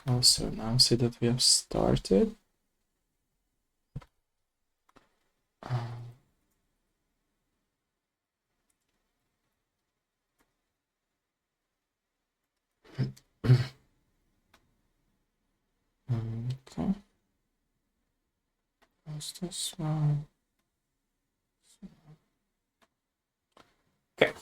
Also announce it that we have started. Okay. What's this one? Okay.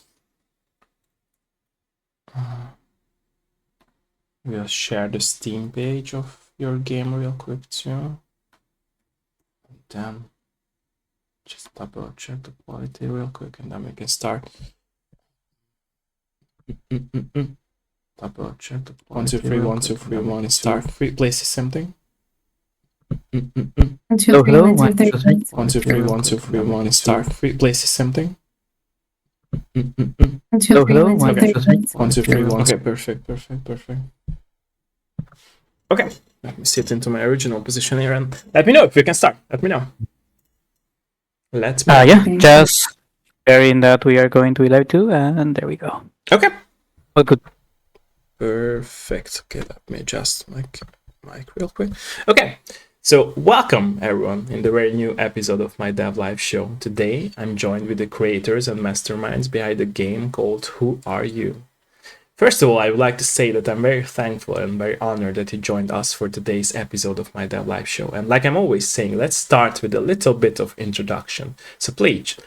We'll share the Steam page of your game real quick too. And then just double check the quality real quick and then we can start. Double check the quality. 1, 2, 3, 1, 2, 3, 1, start. Places something. 1, 2, 3, 1, 2, 3. 1, 2, 3, 1, 2, 3, 1, start. Places something. 1, 2, 3, 1, 2, 3. 1, 2, 3, 1. Okay, perfect. Okay, let me sit into my original position here and let me know if we can start. Let me know. Let's me know. Yeah, just sharing that we are going to live too, and there we go. Okay. All good. Perfect. Okay, let me adjust my mic real quick. Okay, so welcome everyone in the very new episode of my Dev Live show. Today I'm joined with the creators and masterminds behind the game called Who Are You? First of all, I would like to say that I'm very thankful and very honored that you joined us for today's episode of my Dev Live show. And like I'm always saying, let's start with a little bit of introduction. So please,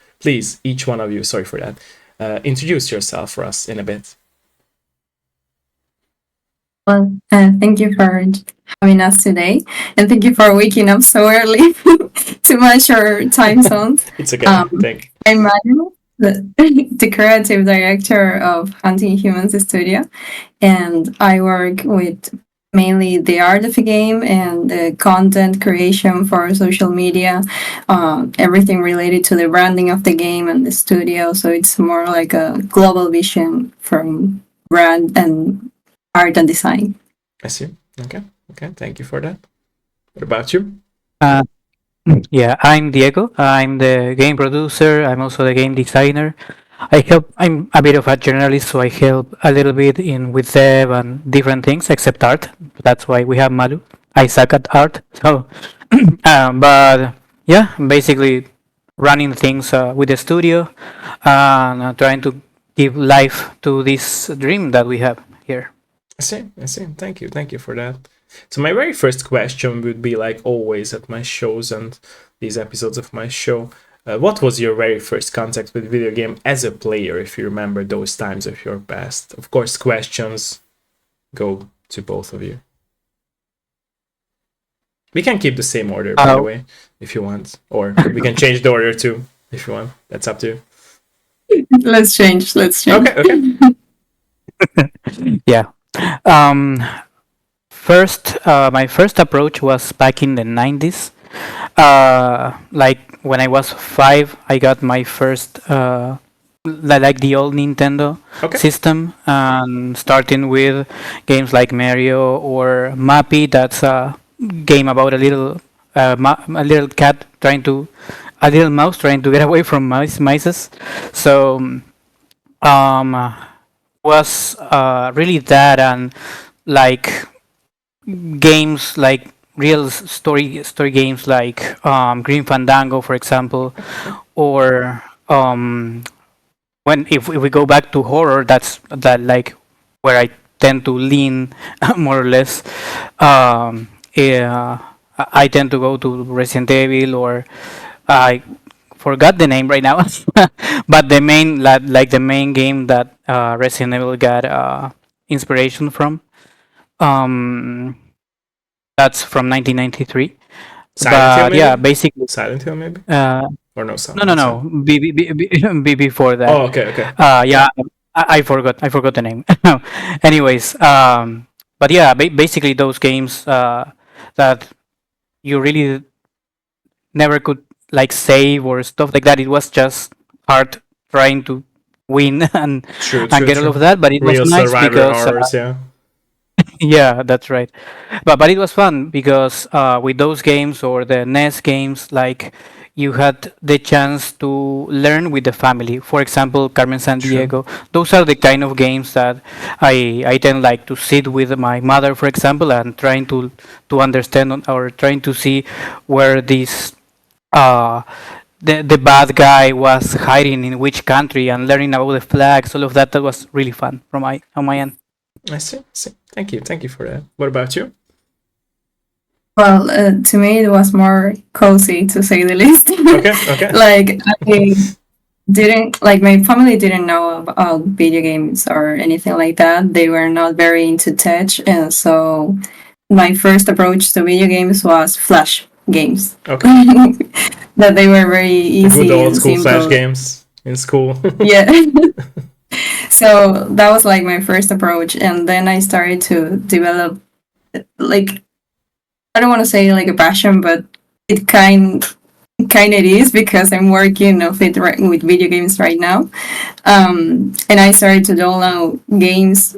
each one of you, sorry for that, introduce yourself for us in a bit. Well, thank you for having us today, and thank you for waking up so early to match our time zones. It's okay. Thank you. I'm Manu, the creative director of Hunting Humans Studio, and I work with mainly the art of the game and the content creation for social media, everything related to the branding of the game and the studio. So it's more like a global vision from brand and art and design. I see. Okay. Thank you for that. What about you? Yeah, I'm Diego. I'm the game producer. I'm also the game designer. I'm a bit of a generalist, so I help a little bit with dev and different things, except art. That's why we have Malu. I suck at art. So, but yeah, basically running things with the studio and trying to give life to this dream that we have here. I see. Thank you for that. So my very first question would be, like always at my shows and these episodes of my show, what was your very first contact with video game as a player, if you remember those times of your past? Of course, questions go to both of you. We can keep the same order, by the way, if you want, or we can change the order too, if you want. That's up to you. Let's change. Okay. Yeah. My first approach was back in the 90s. Like when I was 5, I got my first like the old Nintendo system, and starting with games like Mario or Mappy. That's a game about a little cat a little mouse trying to get away from mice. So was really that, and like games like real story games like Green Fandango, for example, or if we go back to horror, that's like where I tend to lean more or less. I tend to go to Resident Evil, or I forgot the name right now, but the main game that Resident Evil got inspiration from. That's from 1993. Silent Hill, maybe? Yeah, basically Silent Hill, maybe? Or no? No. Before that. Oh, okay. Yeah, I forgot the name. Anyways, but yeah, basically those games that you really never could like save or stuff like that. It was just hard trying to win and get all of that, but it was nice because horrors, yeah. Yeah, that's right. But it was fun because with those games or the NES games, like you had the chance to learn with the family. For example, Carmen San True. Diego. Those are the kind of games that I tend like to sit with my mother, for example, and trying to understand or trying to see where this uh, the bad guy was hiding in which country and learning about the flags, all of that. That was really fun from my on my end. I see. I see. Thank you for that. What about you? Well, to me, it was more cozy, to say the least. Okay. Okay. Like, I didn't, like, my family didn't know about video games or anything like that. They were not very into tech. And so my first approach to video games was Flash games. Okay. That they were very Good easy old and school Flash simple. games in school. Yeah. So that was like my first approach. And then I started to develop, like, I don't want to say like a passion, but it kind of is, because I'm working of it with video games right now. And I started to download games,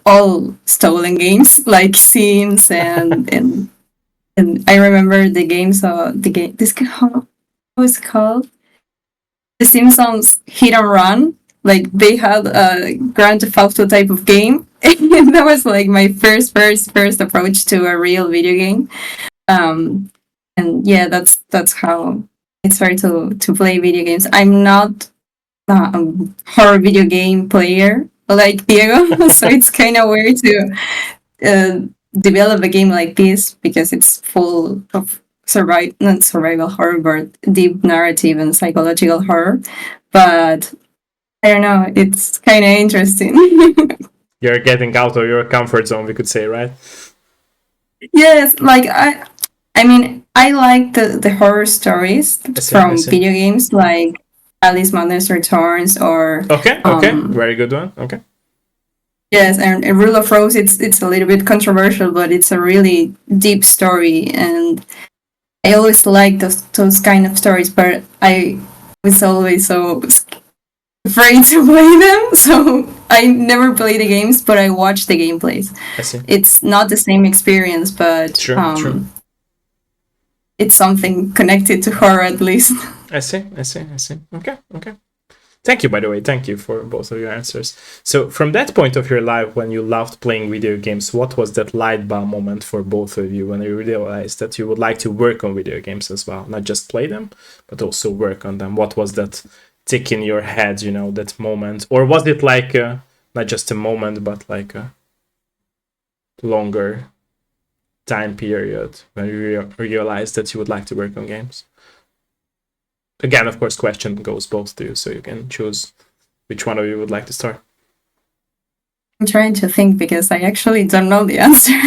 all stolen games like Sims and I remember the games the game this how was it called, The Simpsons Hit and Run. Like, they had a Grand Theft Auto type of game, and that was like my first approach to a real video game. Um, and yeah, that's how I started to play video games. I'm not a horror video game player like Diego, so it's kind of weird to uh, develop a game like this, because it's full of not survival horror, but deep narrative and psychological horror. But I don't know, it's kind of interesting. You're getting out of your comfort zone, we could say, right? Yes, like I mean, I like the horror stories from see. video games, like Alice Madness Returns or Okay. Very good one. Okay. yes, and Rule of Rose. It's a little bit controversial, but it's a really deep story, and I always like those kind of stories. But I was always so afraid to play them, so I never play the games, but I watch the gameplays. I see. It's not the same experience, but True. it's something connected to horror at least. I see. Okay. Thank you, by the way. Thank you for both of your answers. So, from that point of your life when you loved playing video games, what was that light bulb moment for both of you when you realized that you would like to work on video games as well? Not just play them, but also work on them. What was that tick in your head, that moment? Or was it like not just a moment, but like a longer time period when you realized that you would like to work on games? Again, of course, question goes both to you, so you can choose which one of you would like to start. I'm trying to think, because I actually don't know the answer.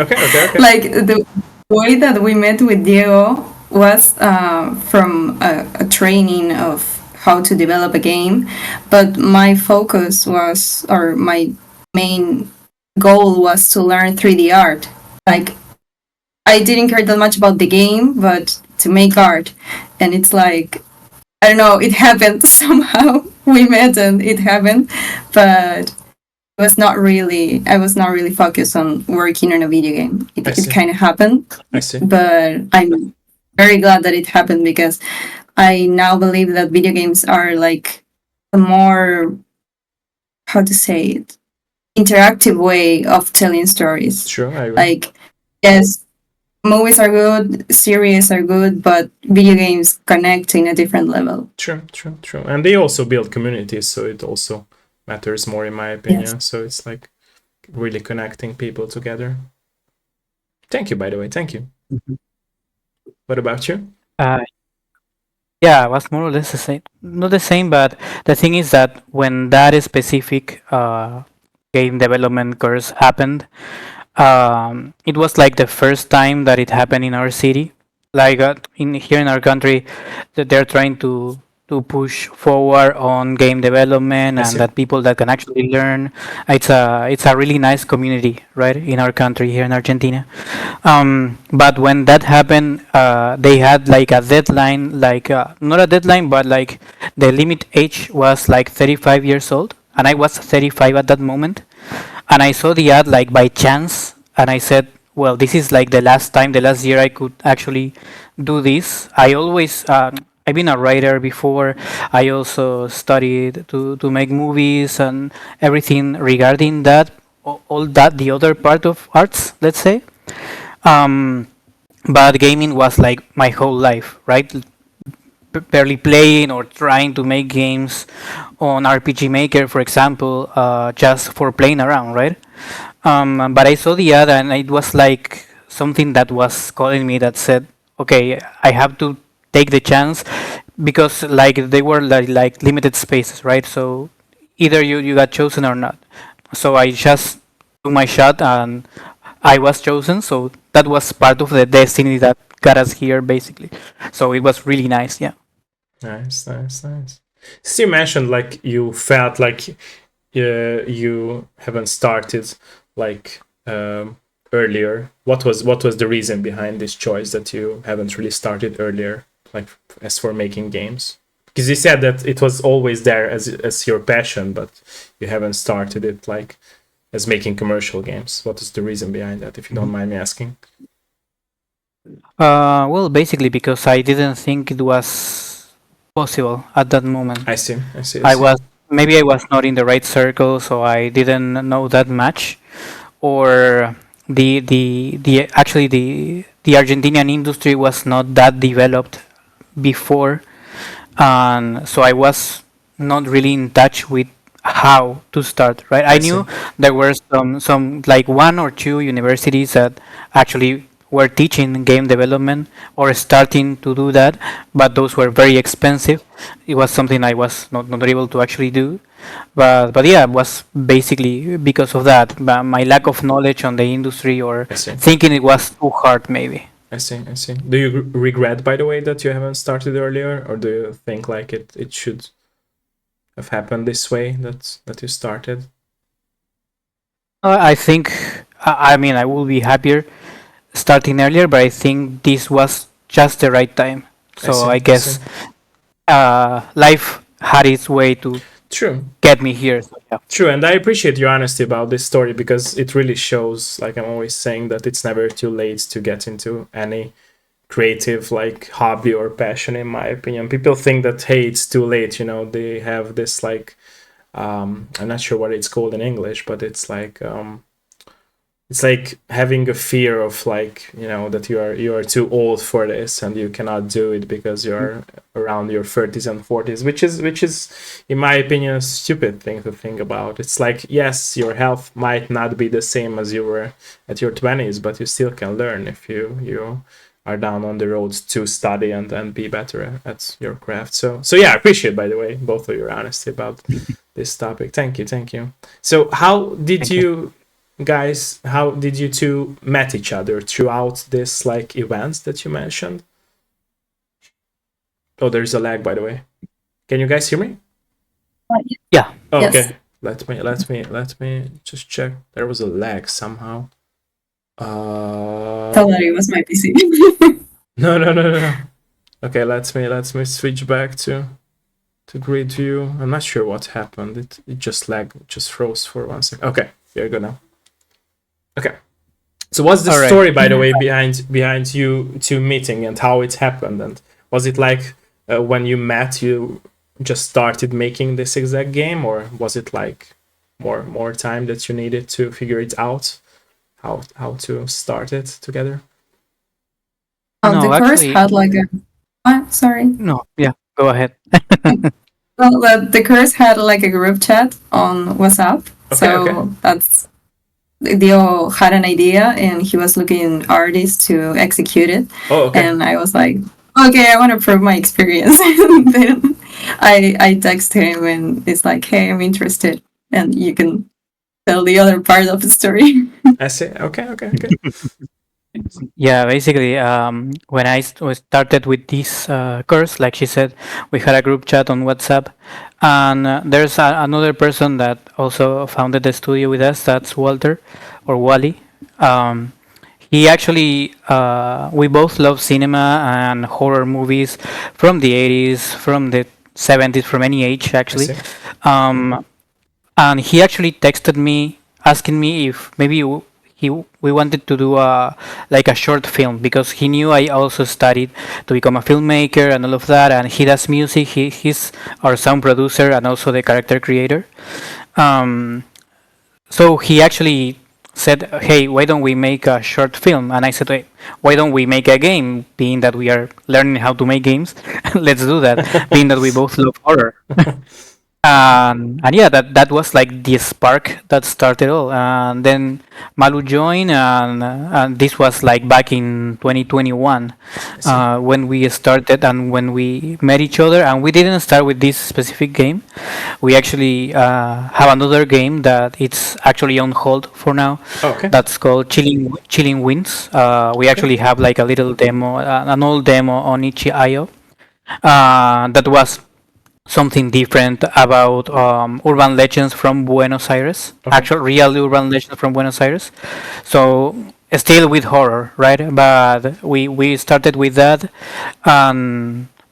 Okay. Like, the way that we met with Diego was from a training of how to develop a game, but my focus was, or my main goal was to learn 3D art. Like, I didn't care that much about the game, but to make art. And it's like, I don't know, it happened somehow. We met and it happened, but I was not really focused on working on a video game. It kind of happened. I see. But I'm very glad that it happened, because I now believe that video games are like a more, how to say it, interactive way of telling stories. Sure, I agree. Like, yes, movies are good, series are good, but video games connect in a different level. True. And they also build communities, so it also matters more, in my opinion. Yes. So it's like really connecting people together. Thank you, by the way. Thank you. Mhm. What about you? Yeah, it was more or less the same. Not the same, but the thing is that when that specific game development course happened, it was like the first time that it happened in our city. Like in here in our country, that they're trying to push forward on game development I and see. that people that can actually learn. It's a really nice community, right, in our country here in Argentina. But when that happened, they had like a deadline, like not a deadline, but like the limit age was like 35 years old, and I was 35 at that moment, and I saw the ad like by chance, and I said, well, this is like the last year I could actually do this. I always I've been a writer before. I also studied to make movies and everything regarding that, all that, the other part of arts, let's say. Um, but gaming was like my whole life, right? Barely playing or trying to make games on RPG Maker, for example, just for playing around, right? But I saw the ad and it was like something that was calling me that said, okay, I have to take the chance because like they were like limited spaces, right? So either you got chosen or not. So I just took my shot and I was chosen. So that was part of the destiny that got us here, basically. So it was really nice, yeah. Nice, nice, nice. So you mentioned like you felt like you haven't started like earlier. What was the reason behind this choice that you haven't really started earlier, like as for making games? Because you said that it was always there as your passion, but you haven't started it like as making commercial games. What is the reason behind that, if you don't mind me asking? Well, basically because I didn't think it was possible at that moment. I see, I see, I I see. was maybe I was not in the right circle, so I didn't know that much. Or the actually the Argentinian industry was not that developed before, and so I was not really in touch with how to start. Right, I I see. knew there were some like one or two universities that actually were teaching game development or starting to do that, but those were very expensive. It was something I was not able to actually do. But yeah, it was basically because of that, my lack of knowledge on the industry or I see. thinking it was too hard, maybe. I see. I see. Do you regret, by the way, that you haven't started earlier, or do you think like it should have happened this way, that you started? I think, I mean, I will be happier starting earlier, but I think this was just the right time. I So see. I I see. guess life had its way to True. get me here. So yeah. True, and I appreciate your honesty about this story because it really shows, like I'm always saying, that it's never too late to get into any creative like hobby or passion, in my opinion. People think that, hey, it's too late, they have this like I'm not sure what it's called in English, but it's like having a fear of like, that you are too old for this and you cannot do it because you're around your 30s and 40s, which is in my opinion a stupid thing to think about. It's like, yes, your health might not be the same as you were at your 20s, but you still can learn if you are down on the road to study and be better at your craft. So yeah, I appreciate, by the way, both of your honesty about this topic. Thank you. So Thank you. how did you two met each other throughout this like events that you mentioned? Oh, there's a lag, by the way. Can you guys hear me? Yeah. Oh, Yes. okay. Let me just check. There was a lag somehow. Thought that it was my PC. No. Okay, let me switch back to grid view. I'm not sure what happened. It just lagged, it just froze for 1 second. Okay, here we go now. Okay. So what's the All right. story, by the way, behind you two meeting and how it happened? And was it like when you met, you just started making this exact game, or was it like more time that you needed to figure it out, how to start it together? The No, course actually, had like a. Sorry. no. Yeah, go ahead. Well, the course had like a group chat on WhatsApp. Okay. That's Dio had an idea and he was looking artists to execute it. Oh, okay. And I was like, okay, I want to prove my experience. And then I text him and it's like, hey, I'm interested. And you can tell the other part of the story. I see. Okay. Yeah, basically, when I started with this course, like she said, we had a group chat on WhatsApp, and there's another person that also founded the studio with us. That's Walter, or Wally. Um, he actually, we both love cinema and horror movies from the 80s, from the 70s, from any age I actually. see. Um, and he actually texted me asking me if maybe we wanted to do a like a short film because he knew I also studied to become a filmmaker and all of that, and he does music. He's our sound producer and also the character creator. Um, so he actually said, "Hey, why don't we make a short film?" And I said, "Hey, why don't we make a game?" Being that we are learning how to make games, let's do that. Being that we both love horror. And yeah, that was like the spark that started all. And then Malu joined, and this was like back in 2021 when we started and when we met each other. And we didn't start with this specific game. We actually have another game that it's actually on hold for now. Okay. That's called Chilling Winds. We actually have like a little demo, an old demo on itch.io. That was something different about urban legends from Buenos Aires, Okay. actual real urban legends from Buenos Aires. So still with horror, right? But we started with that,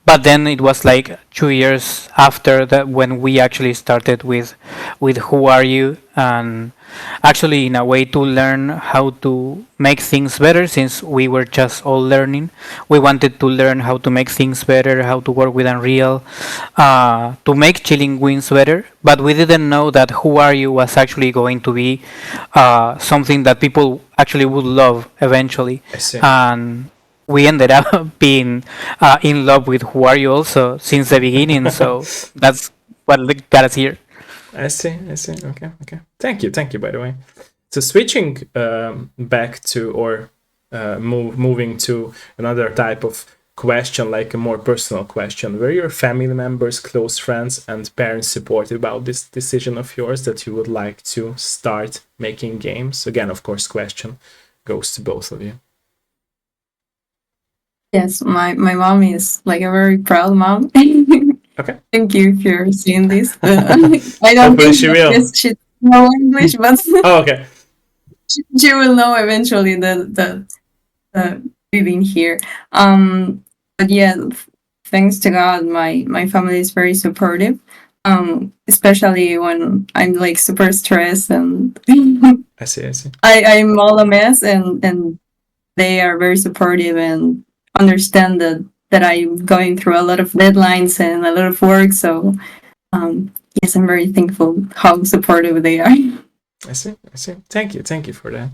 but then it was like 2 years after that when we actually started with Who Are You, and actually in a way to learn how to make things better since we were just all learning. We wanted to learn how to make things better, how to work with Unreal, to make Chilling Winds better, but we didn't know that Who Are You was actually going to be something that people actually would love eventually. I see. And we ended up being in love with Who Are You also since the beginning. So that's what got us here. I see. Okay. Thank you. By the way. So switching back to or moving to another type of question, like a more personal question, were your family members, close friends, and parents supportive about this decision of yours that you would like to start making games? Again, of course, question goes to both of you. Yes, my mom is like a very proud mom. Okay. Thank you if you're seeing this. I don't Hopefully think she that will. she know English, but Oh, okay. she will know eventually that living here. But yeah, thanks to God, my family is very supportive. Especially when I'm like super stressed and I see. I'm all a mess, and they are very supportive and understand that I'm going through a lot of deadlines and a lot of work. So yes, I'm very thankful how supportive they are. I see. Thank you for that.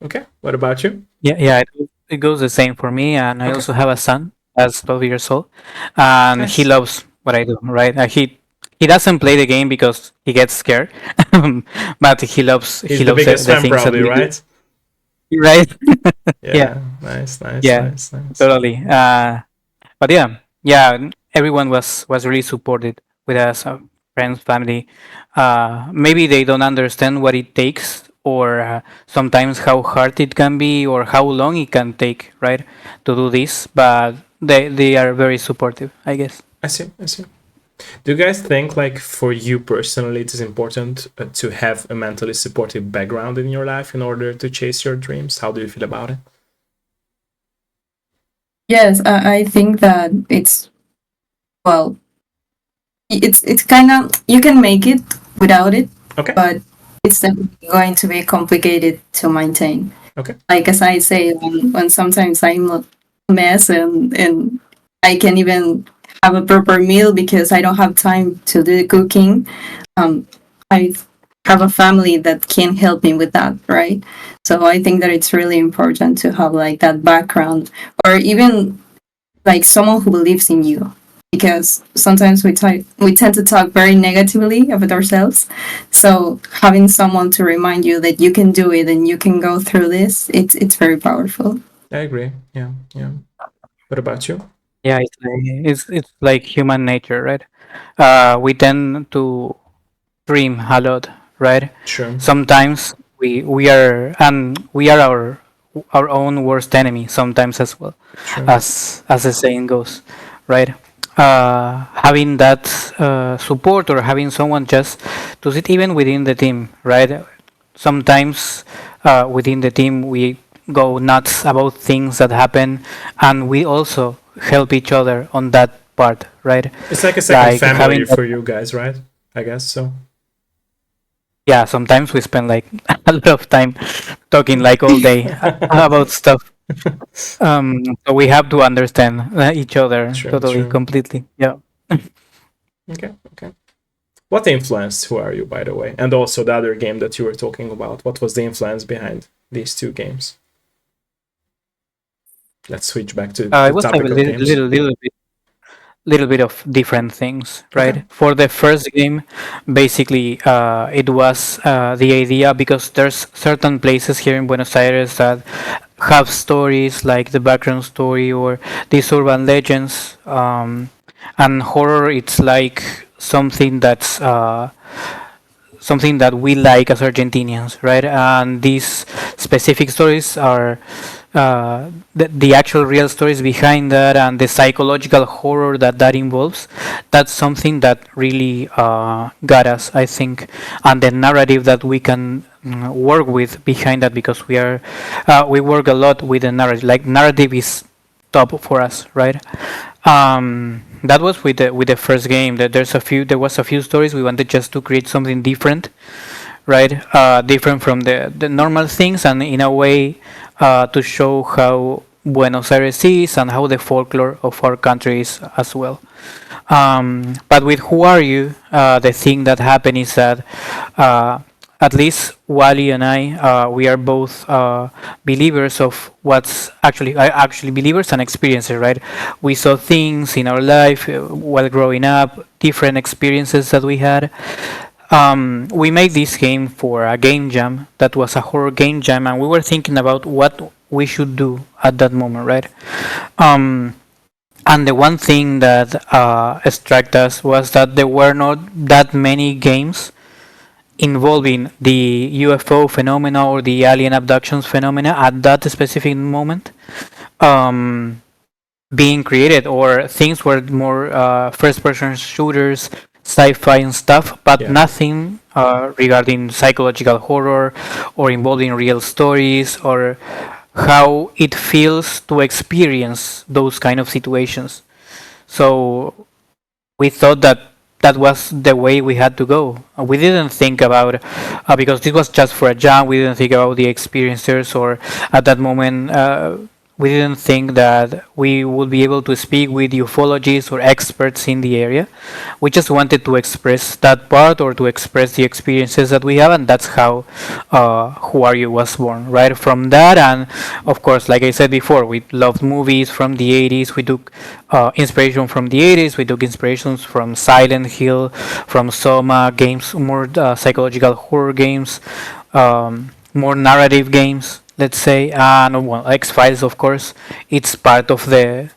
Okay. What about you? Yeah, it goes the same for me. And I Okay. also have a son that's 12 years old, and he Nice. loves what I do. Right? He doesn't play the game because he gets scared, but he loves He's the biggest the fan, things that probably, we do. right? Right? Yeah, Yeah. Nice. yeah, totally. But yeah, everyone was really supported with us, friends, family. Maybe they don't understand what it takes, or sometimes how hard it can be, or how long it can take, right, to do this. But they are very supportive, I guess. I see. Do you guys think, like, for you personally, it is important to have a mentally supportive background in your life in order to chase your dreams? How do you feel about it? Yes, I think that well, it's kind of, you can make it without it, Okay. but it's definitely going to be complicated to maintain. Okay. Like as I say, when sometimes I'm a mess and I can't even have a proper meal because I don't have time to do the cooking. I have a family that can help me with that, right? So I think that it's really important to have like that background, or even like someone who believes in you, because sometimes we tend to talk very negatively about ourselves. So having someone to remind you that you can do it and you can go through this, it's very powerful. I agree. Yeah. What about you? Yeah, it's like human nature, right? We tend to dream a lot, right? Sure. Sometimes we are our own worst enemy sometimes as well, Sure. as the saying goes, right? Having that support, or having someone just to sit even within the team, right? Sometimes within the team we go nuts about things that happen, and we also help each other on that part, right? It's like a second Like having family that, for you guys, right? I guess so. yeah, sometimes we spend like a a lot of time talking like all day about stuff. So we have to understand each other True, totally, true. completely. Yeah. Okay, okay. What influenced Who Are You, by the way? And also the other game that you were talking about. What was the influence behind these two games? Let's switch back to the It was a topic of games. little bit of different things, Okay. right? For the first game, basically, it was the idea because there's certain places here in Buenos Aires that have stories like the background story or these urban legends, and horror. It's like something that we like as Argentinians, right? And these specific stories are the actual real stories behind that and the psychological horror that involves. That's something that really got us, I think, and the narrative that we can work with behind that because we work a lot with the narrative. Like narrative is top for us, right? That was with the first game. That there was a few stories we wanted just to create something different, right? Different from the normal things, and in a way to show how Buenos Aires is and how the folklore of our country is as well. But with Who Are You, the thing that happened is that uh, at least Wally and I, we are both believers of what's actually believers and experiencers, right? We saw things in our life while growing up, different experiences that we had. We made this game for a game jam that was a horror game jam, and we were thinking about what we should do at that moment, right? Um, and the one thing that struck us was that there were not that many games involving the UFO phenomena or the alien abductions phenomena at that specific moment um, being created, or things were more first-person shooters, sci-fi and stuff, but Yeah. nothing regarding psychological horror or involving real stories or how it feels to experience those kind of situations. So we thought that that was the way we had to go. We didn't think about because this was just for a jam. We didn't think about the experiencers, or at that moment we didn't think that we would be able to speak with ufologists or experts in the area. We just wanted to express that part or to express the experiences that we have, and that's how Who Are You was born, right? From that, and of course, like I said before, we loved movies from the 80s. We took inspiration from the 80s. We took inspirations from Silent Hill, from Soma games, more psychological horror games, more narrative games, let's say, and well, X Files, of course. It's part of the.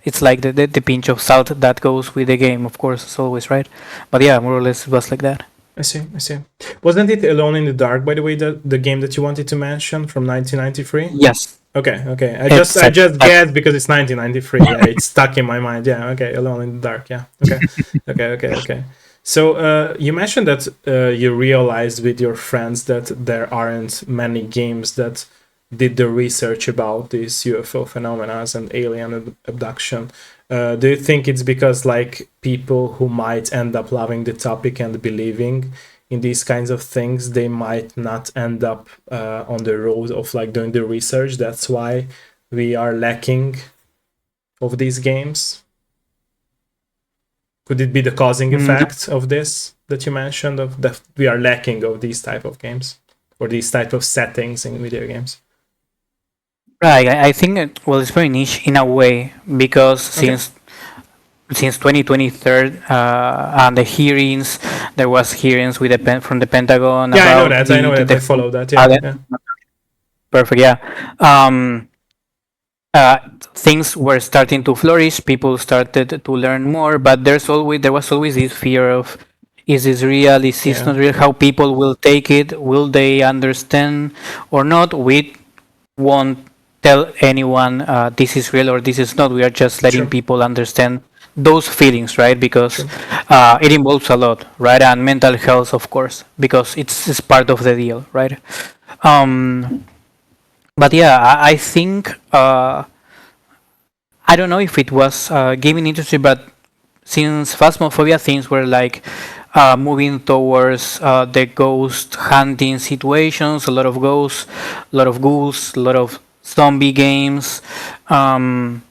It's like the pinch of salt that goes with the game, of course, as always, right? But yeah, more or less, it was like that. I see, I see. Wasn't it Alone in the Dark, by the way, the game that you wanted to mention from 1993? Yes, Okay, okay. I it's just guessed because it's 1993. Yeah, it's stuck in my mind. Yeah, okay. Alone in the Dark. Yeah. Okay. Okay, okay, okay. So you mentioned that you realized with your friends that there aren't many games that did the research about these UFO phenomena and alien abduction. Do you think it's because like people who might end up loving the topic and believing in these kinds of things, they might not end up on the road of like doing the research? That's why we are lacking of these games. Could it be the causing effect of this that you mentioned, of that we are lacking of these type of games or these type of settings in video games? right. I think well, it's very niche in a way because Okay. since 2023 and the hearings, there was hearings with from the Pentagon Yeah, I know about that. I know that. I follow that. Yeah, yeah. perfect. Yeah. Um, uh, Things were starting to flourish. People started to learn more, but there was always this fear of, is this real? Is this Yeah. not real? How people will take it? Will they understand or not? We won't tell anyone this is real or this is not. We are just letting Sure. people understand those feelings, right? Because Sure. it involves a lot, right? And mental health, of course, because it's part of the deal, right? Um, but yeah, I think I don't know if it was gaming industry, but since Phasmophobia things were like moving towards the ghost hunting situations, a lot of ghosts, a lot of ghouls, a lot of zombie games, and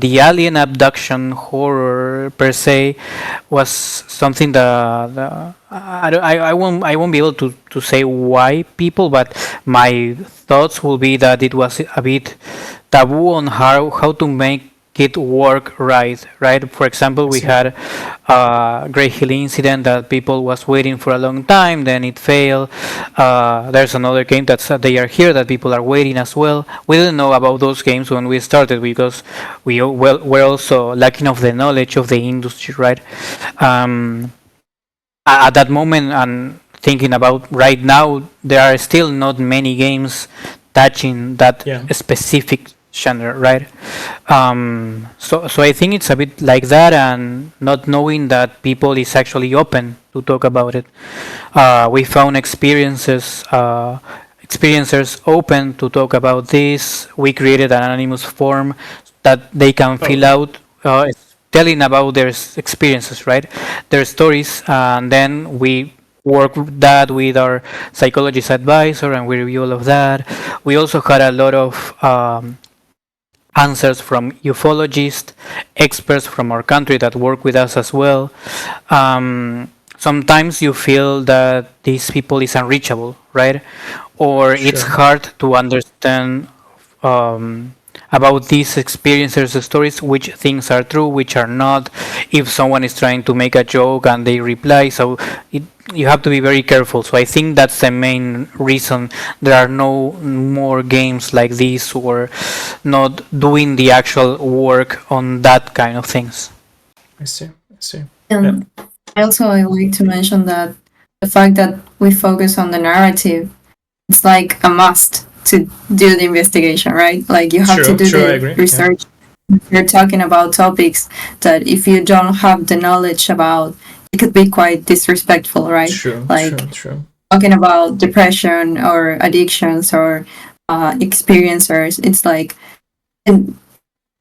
the alien abduction horror per se was something that I won't be able to say why people, but my thoughts will be that it was a bit taboo on how to make it work right. For example, we had a Great Hill incident that people was waiting for a long time, then it failed. There's another game that's They Are Here that people are waiting as well. We didn't know about those games when we started because we're also lacking of the knowledge of the industry, right? um, at that moment, and thinking about right now, there are still not many games touching that specific genre, right? So I think it's a bit like that, and not knowing that people is actually open to talk about it. We found experiencers open to talk about this. We created an anonymous form that they can fill out, telling about their experiences, right? Their stories, and then we work that with our psychologist advisor, and we review all of that. We also had a lot of answers from ufologists, experts from our country that work with us as well. Sometimes you feel that these people is unreachable, right? Or it's hard to understand about these experiences, the stories, which things are true, which are not. If someone is trying to make a joke and they reply, you have to be very careful. So I think that's the main reason there are no more games like this, or not doing the actual work on that kind of things. I see. And also, I like to mention that the fact that we focus on the narrative, it's like a must to do the investigation, right? Like you have to do the research. You're talking about topics that if you don't have the knowledge about, it could be quite disrespectful, right? True. Talking about depression or addictions or experiencers, it's like, and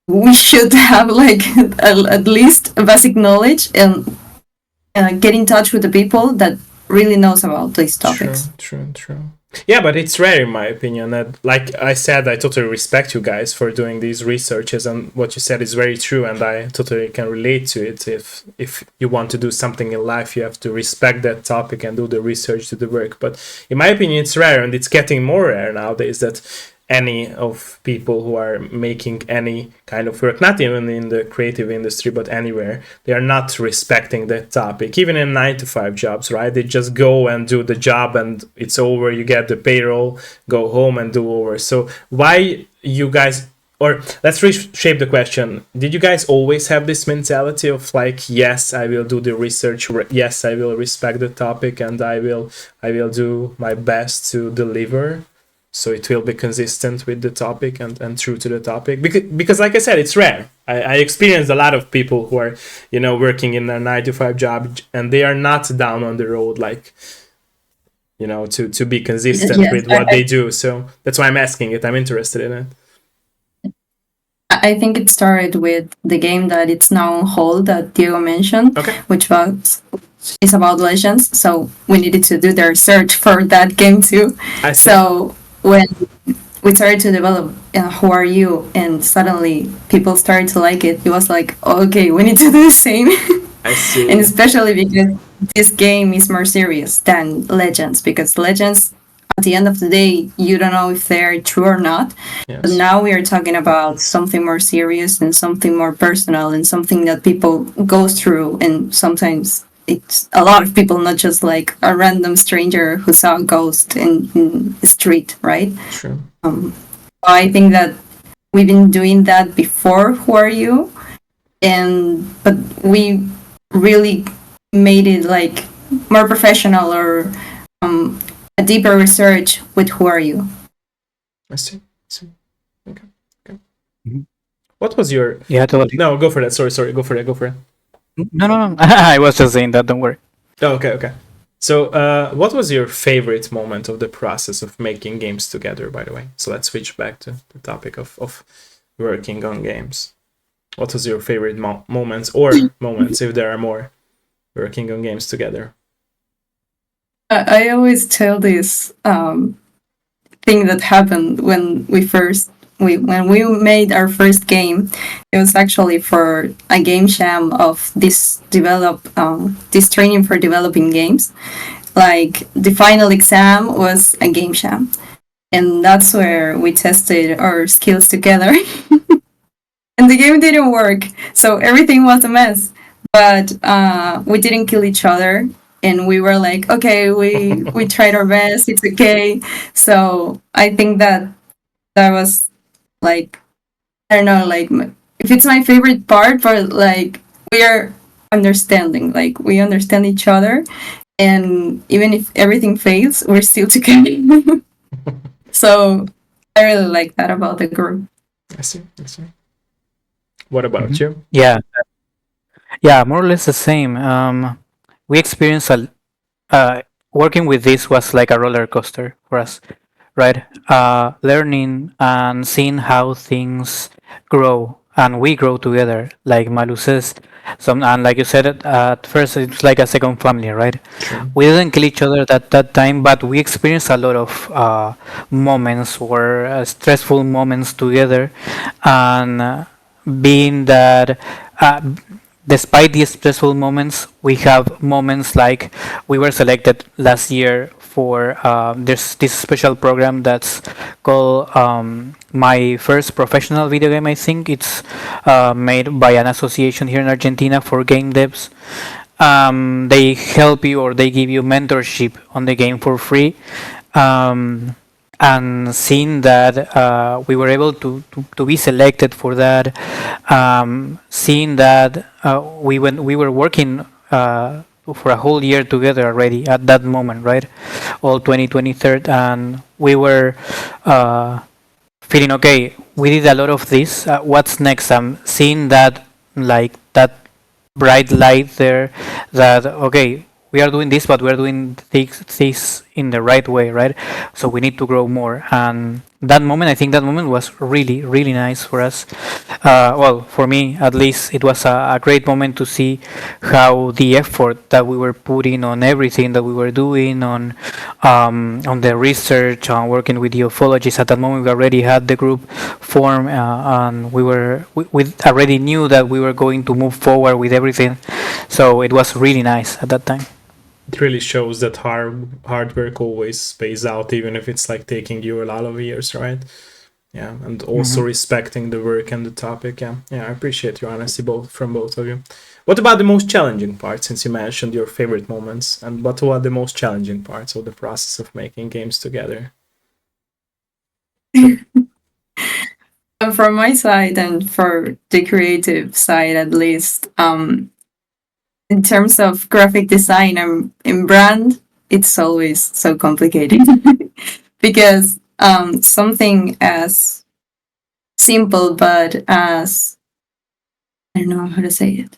we should have like at least a basic knowledge and get in touch with the people that really knows about these topics. True. Yeah, but it's rare in my opinion. That, like I said, I totally respect you guys for doing these researches, and what you said is very true, and I totally can relate to it. If you want to do something in life, you have to respect that topic and do the research, do the work. But in my opinion, it's rare, and it's getting more rare nowadays that any of people who are making any kind of work, not even in the creative industry, but anywhere, they are not respecting that topic. Even in 9-to-5 jobs, right? They just go and do the job and it's over. You get the payroll, go home and do over. So why you guys, or let's reshape the question. Did you guys always have this mentality of like, yes, I will do the research. Yes, I will respect the topic, and I will do my best to deliver, so it will be consistent with the topic and true to the topic? Because like I said, it's rare. I experienced a lot of people who are, working in a 9-to-5 job, and they are not down on the road, like, to be consistent with what they do. So that's why I'm asking it. I'm interested in it. I think it started with the game that it's now on hold that Diego mentioned, which is about Legends. So we needed to do the research for that game too. So when we started to develop Who Are You, and suddenly people started to like it, it was like, okay, we need to do the same. I see. And especially because this game is more serious than Legends, because Legends, at the end of the day, you don't know if they're true or not. Yes. But now we are talking about something more serious and something more personal and something that people go through, and sometimes it's a lot of people, not just like a random stranger who saw a ghost in the street, right? True. I think that we've been doing that before Who Are You, but we really made it like more professional, or a deeper research with Who Are You. I see. Okay. Mm-hmm. What was your... Yeah, totally. No, go for that. Sorry. Go for it. No. I was just saying that. Don't worry. Oh, okay. So, what was your favorite moment of the process of making games together, by the way? So let's switch back to the topic of working on games. What was your favorite moments, or moments, if there are more? working on games together? I always tell this thing that happened when when we made our first game. It was actually for a game jam of this training for developing games. Like the final exam was a game jam, and that's where we tested our skills together. And the game didn't work, so everything was a mess. But we didn't kill each other, and we were like, okay, we tried our best. It's okay. So I think that was like, I don't know, like if it's my favorite part, but like we are understanding, like we understand each other, and even if everything fails, we're still together. So I really like that about the group. I see. I see. What about you? Yeah, yeah, more or less the same. We experienced uh, working with this was like a roller coaster for us, right? Learning and seeing how things grow and we grow together, like Malu says. And like you said, at first it's like a second family, right? Sure. We didn't kill each other at that time, but we experienced a lot of moments or stressful moments together, and being that. Despite these stressful moments, we have moments like we were selected last year for there's this special program that's called my first professional video game. I think it's made by an association here in Argentina for game devs. They help you or they give you mentorship on the game for free. Um, and seeing that we were able to be selected for that, seeing that we were working for a whole year together already at that moment, right? All 2023, and we were feeling okay. We did a lot of this. What's next? I'm seeing that like that bright light there, that okay, we are doing this, but we're doing things in the right way, right? So we need to grow more. And that moment, I think that moment was really, really nice for us. Well, for me at least, it was a great moment to see how the effort that we were putting on everything that we were doing on the research, on working with the ufologists. At that moment, we already had the group form, and we already knew that we were going to move forward with everything. So it was really nice at that time. It really shows that hard work always pays out, even if it's like taking you a lot of years, right? Yeah, and also respecting the work and the topic. Yeah, yeah, I appreciate your honesty from both of you. What about the most challenging part, since you mentioned your favorite moments, and what were the most challenging parts of the process of making games together? From my side and for the creative side, at least, in terms of graphic design and in brand, it's always so complicated because something as simple but as, I don't know how to say it.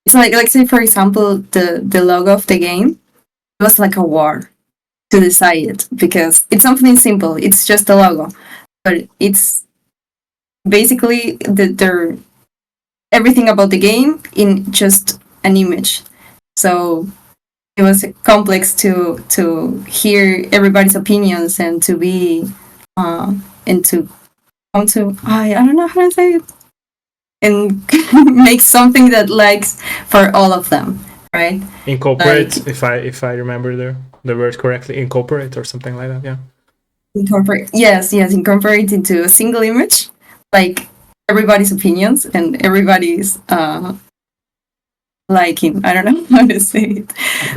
It's like say for example the logo of the game. It was like a war to decide it because it's something simple. It's just a logo, but it's basically the everything about the game in just an image. So it was complex to hear everybody's opinions and to be and to come to I don't know how to say it, and make something that likes for all of them, right? Incorporate, if I remember the word correctly, incorporate or something like that. Yeah. Incorporate, yes, incorporate into a single image, like everybody's opinions and everybody's liking. I don't know how to say it,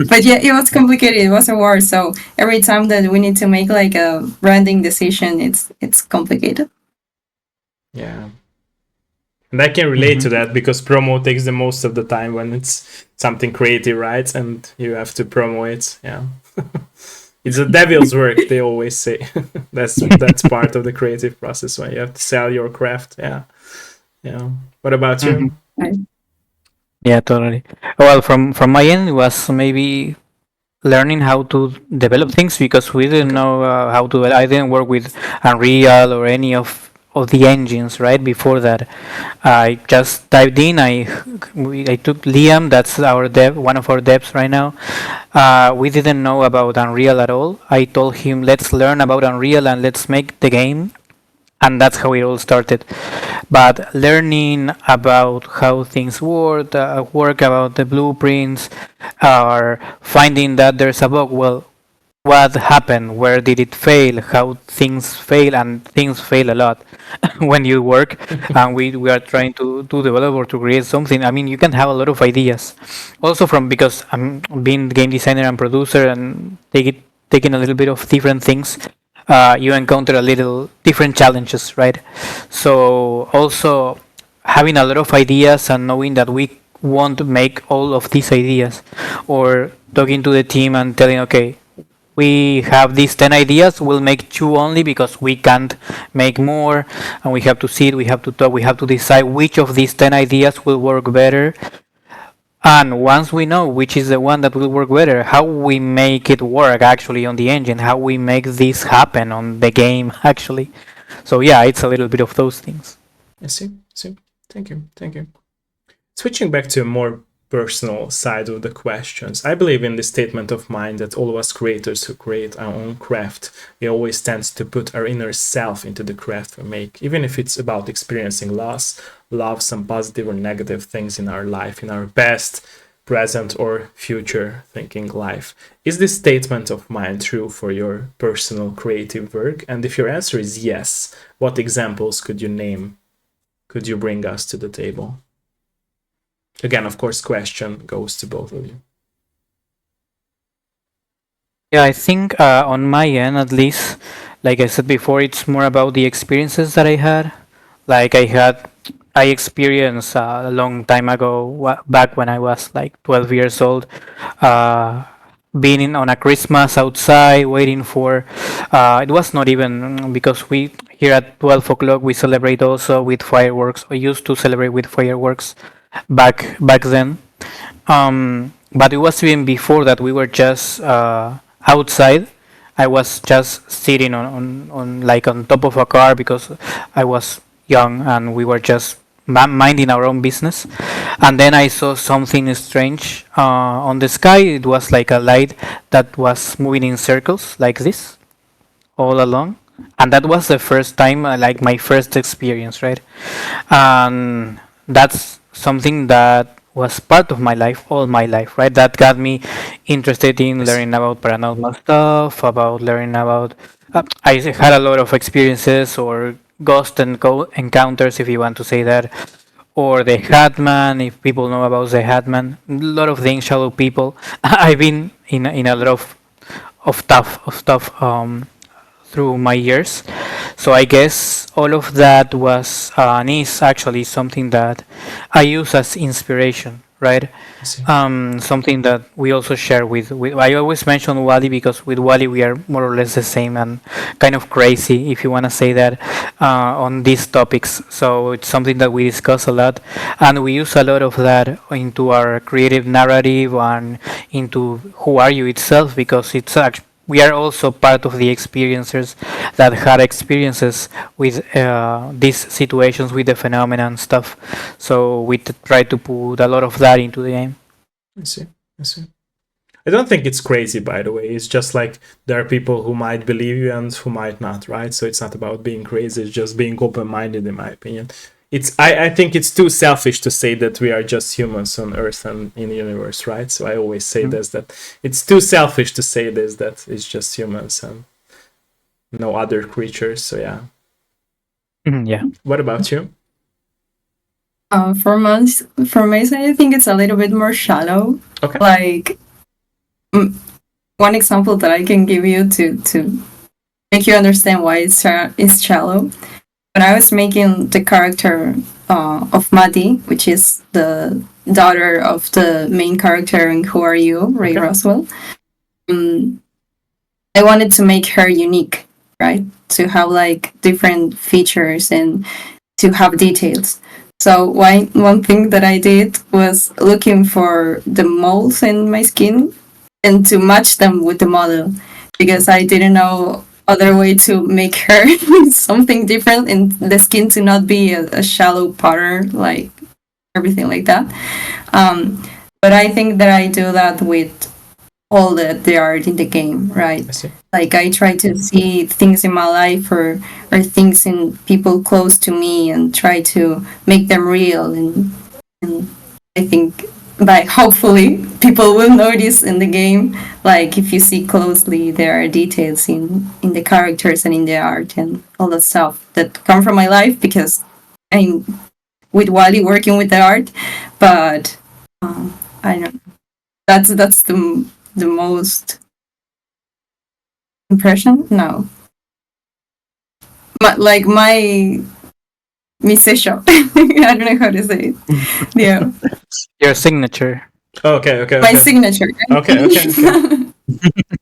but yeah, it was complicated. It was a war, so every time that we need to make like a branding decision, it's complicated. Yeah. And I can relate to that because promo takes the most of the time when it's something creative, right? And you have to promo it. Yeah. It's a devil's work, they always say. that's part of the creative process when you have to sell your craft. Yeah. Yeah. What about you? Right. Yeah, totally. Well, from my end, it was maybe learning how to develop things because we didn't know how to. I didn't work with Unreal or any of the engines, right? Before that, I just dived in. I took Liam, that's our dev, one of our devs right now. We didn't know about Unreal at all. I told him, let's learn about Unreal and let's make the game, and that's how it all started. But learning about how things work about the blueprints, or finding that there's a bug, well, what happened, where did it fail, how things fail, and things fail a lot when you work. And we are trying to develop or to create something. I mean, you can have a lot of ideas also from, because I'm being game designer and producer and taking a little bit of different things. You encounter a little different challenges, right? So also having a lot of ideas and knowing that we won't make all of these ideas, or talking to the team and telling, okay, we have these 10 ideas, we'll make two only because we can't make more, and we have to sit, we have to talk, we have to decide which of these 10 ideas will work better. And once we know which is the one that will work better, how we make it work actually on the engine, how we make this happen on the game actually. So yeah, it's a little bit of those things. I see. Thank you. Switching back to a more personal side of the questions, I believe in the statement of mine that all of us creators who create our own craft, we always tend to put our inner self into the craft we make, even if it's about experiencing loss, love, some positive or negative things in our life, in our past, present, or future thinking life. Is this statement of mine true for your personal creative work? And if your answer is yes, what examples could you name? Could you bring us to the table? Again, of course, question goes to both of you. Yeah, I think on my end, at least, like I said before, it's more about the experiences that I had. Like I experienced a long time ago, back when I was like 12 years old, uh, being on a Christmas outside, waiting for. It was not even because we here at 12 o'clock we celebrate also with fireworks. We used to celebrate with fireworks back then. But it was even before that. We were just outside. I was just sitting on like on top of a car because I was young and we were just minding our own business. And then I saw something strange on the sky. It was like a light that was moving in circles like this all along. And that was the first time, like my first experience, right? And that's something that was part of my life, all my life, right? That got me interested in learning about paranormal stuff, about learning about. I had a lot of experiences or ghost encounters, if you want to say that, or the Hatman, if people know about the Hatman. A lot of the shadow people. I've been in a lot of stuff through my years. So I guess all of that was and is actually something that I use as inspiration, right? Something that we also share with I always mention Wally because with Wally we are more or less the same and kind of crazy, if you want to say that, on these topics. So it's something that we discuss a lot, and we use a lot of that into our creative narrative and into Who Are You itself, because it's actually we are also part of the experiencers that had experiences with these situations with the phenomena and stuff. So we try to put a lot of that into the game. I see. I don't think it's crazy, by the way. It's just like there are people who might believe you and who might not, right? So it's not about being crazy, it's just being open-minded, in my opinion. I think it's too selfish to say that we are just humans on Earth and in the universe, right? So I always say this, that it's too selfish to say this, that it's just humans and no other creatures. So yeah. Yeah. What about you? For my side, I think it's a little bit more shallow. Okay. Like one example that I can give you to make you understand why it's shallow. When I was making the character of Maddie, which is the daughter of the main character in Who Are You, Ray Roswell, I wanted to make her unique, right? To have like different features and to have details. So one thing that I did was looking for the moles in my skin and to match them with the model, because I didn't know other way to make her something different, and the skin to not be a shallow powder, like everything like that. Um, but I think that I do that with all the art in the game, right? I see. Like I try to see things in my life or things in people close to me and try to make them real, and I think by hopefully people will notice in the game, like if you see closely there are details in the characters and in the art and all the stuff that come from my life, because I'm with Wally working with the art, but I don't know, that's the most impression, no, like my shop. I don't know how to say it. Yeah, Your signature. Okay, okay, my okay. signature. Okay, okay, okay.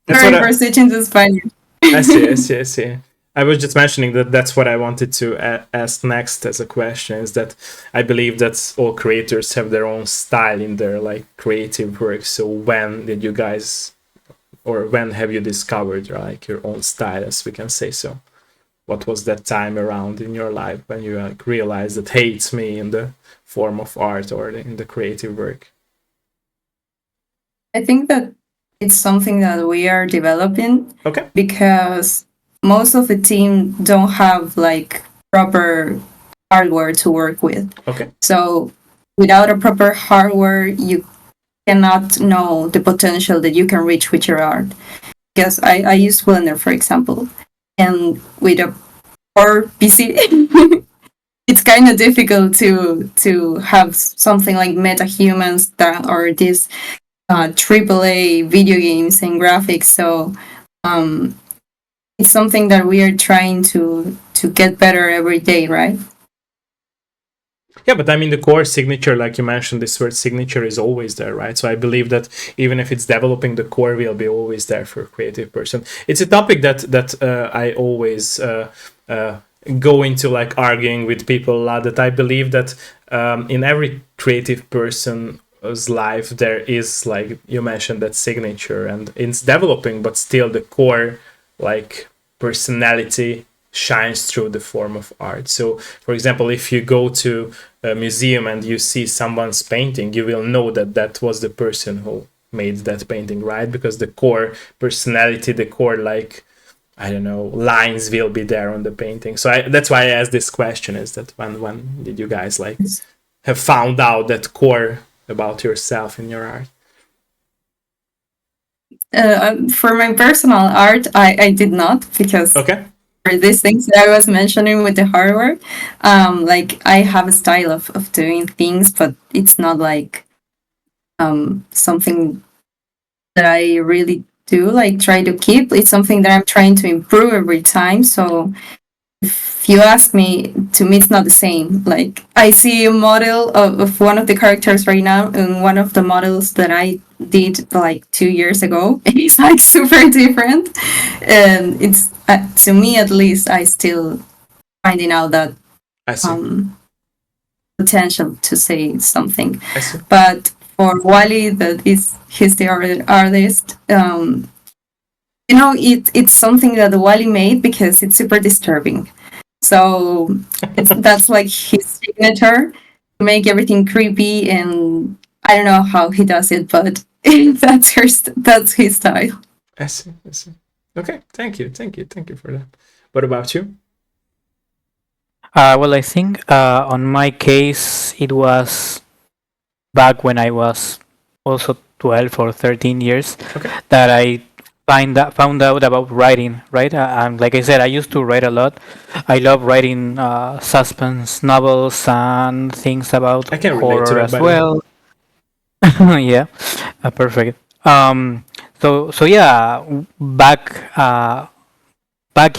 That's Sorry what for switching to Spanish. I see, I see, I see. I was just mentioning that that's what I wanted to ask next as a question, is that I believe that all creators have their own style in their like creative work. So when did you guys, or when have you discovered like your own style, as we can say so? What was that time around in your life when you like realized that, hey, it's me in the form of art or in the creative work? I think that it's something that we are developing, Okay. because most of the team don't have like proper hardware to work with. Okay. So without a proper hardware, you cannot know the potential that you can reach with your art. Because I use Blender, for example, and with a poor PC, it's kind of difficult to have something like meta humans that or these AAA video games and graphics. So um, it's something that we are trying to get better every day, right? Yeah, but I mean, the core signature, like you mentioned, this word signature is always there, right? So I believe that even if it's developing, the core will be always there for a creative person. It's a topic that I always go into, like arguing with people a lot. That I believe that in every creative person's life there is, like you mentioned, that signature, and it's developing, but still the core, like personality, shines through the form of art. So, for example, if you go to a museum and you see someone's painting, you will know that that was the person who made that painting, right? Because the core personality, the core, like, I don't know, lines will be there on the painting. So that's why I asked this question, is that when did you guys like have found out that core about yourself in your art? For my personal art, I did not, because Okay. for these things that I was mentioning with the hardware, like I have a style of doing things, but it's not like something that I really do like try to keep. It's something that I'm trying to improve every time. So if you ask me, to me it's not the same. Like I see a model of one of the characters right now, and one of the models that I did like 2 years ago, and it's like super different. And it's to me at least, I still finding out that I see. potential to say something. I see. But for Wally, that is he's the artist. You know, it's something that Wally made because it's super disturbing. So that's like his signature, to make everything creepy, and I don't know how he does it, but that's his style. I see. I see. Okay. Thank you. Thank you. Thank you for that. What about you? Well, I think on my case, it was back when I was also 12 or 13 years Okay. that I found out about writing, right? And like I said, I used to write a lot. I love writing suspense novels and things about I can relate to horror that, as by the way. well. Yeah, perfect. So yeah, back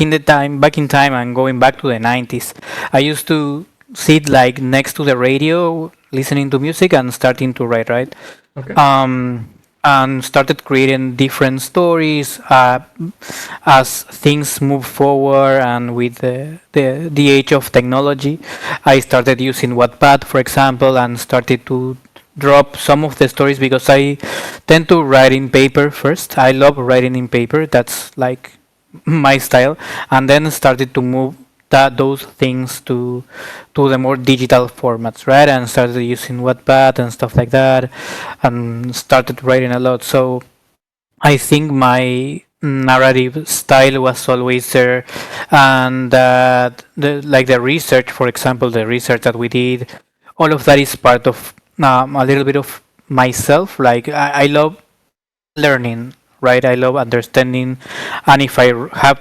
in time and going back to the 90s, I used to sit like next to the radio listening to music and starting to write, right? Okay. And started creating different stories as things move forward, and with the age of technology, I started using Wattpad, for example, and started to drop some of the stories because I tend to write in paper first. I love writing in paper. That's like my style, and then started to move those things to the more digital formats, right? And started using Wattpad and stuff like that, and started writing a lot. So I think my narrative style was always there, and that the research, for example, the research that we did, all of that is part of a little bit of myself. Like I love learning, right? I love understanding, and if I have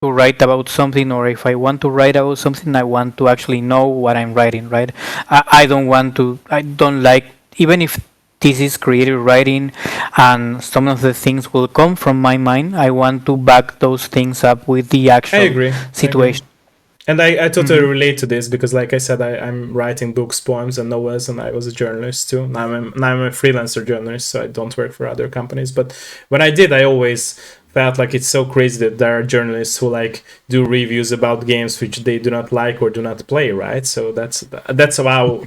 to write about something, or if I want to write about something, I want to actually know what I'm writing, right? I don't want to, I don't like, even if this is creative writing and some of the things will come from my mind, I want to back those things up with the I actual agree. I agree. situation. And I totally Mhm. relate to this because, like I said, I'm writing books, poems, and novels, and I was a journalist too. Now I'm a freelancer journalist, so I don't work for other companies. But when I did, I always felt like it's so crazy that there are journalists who like do reviews about games which they do not like or do not play, right? So that's how,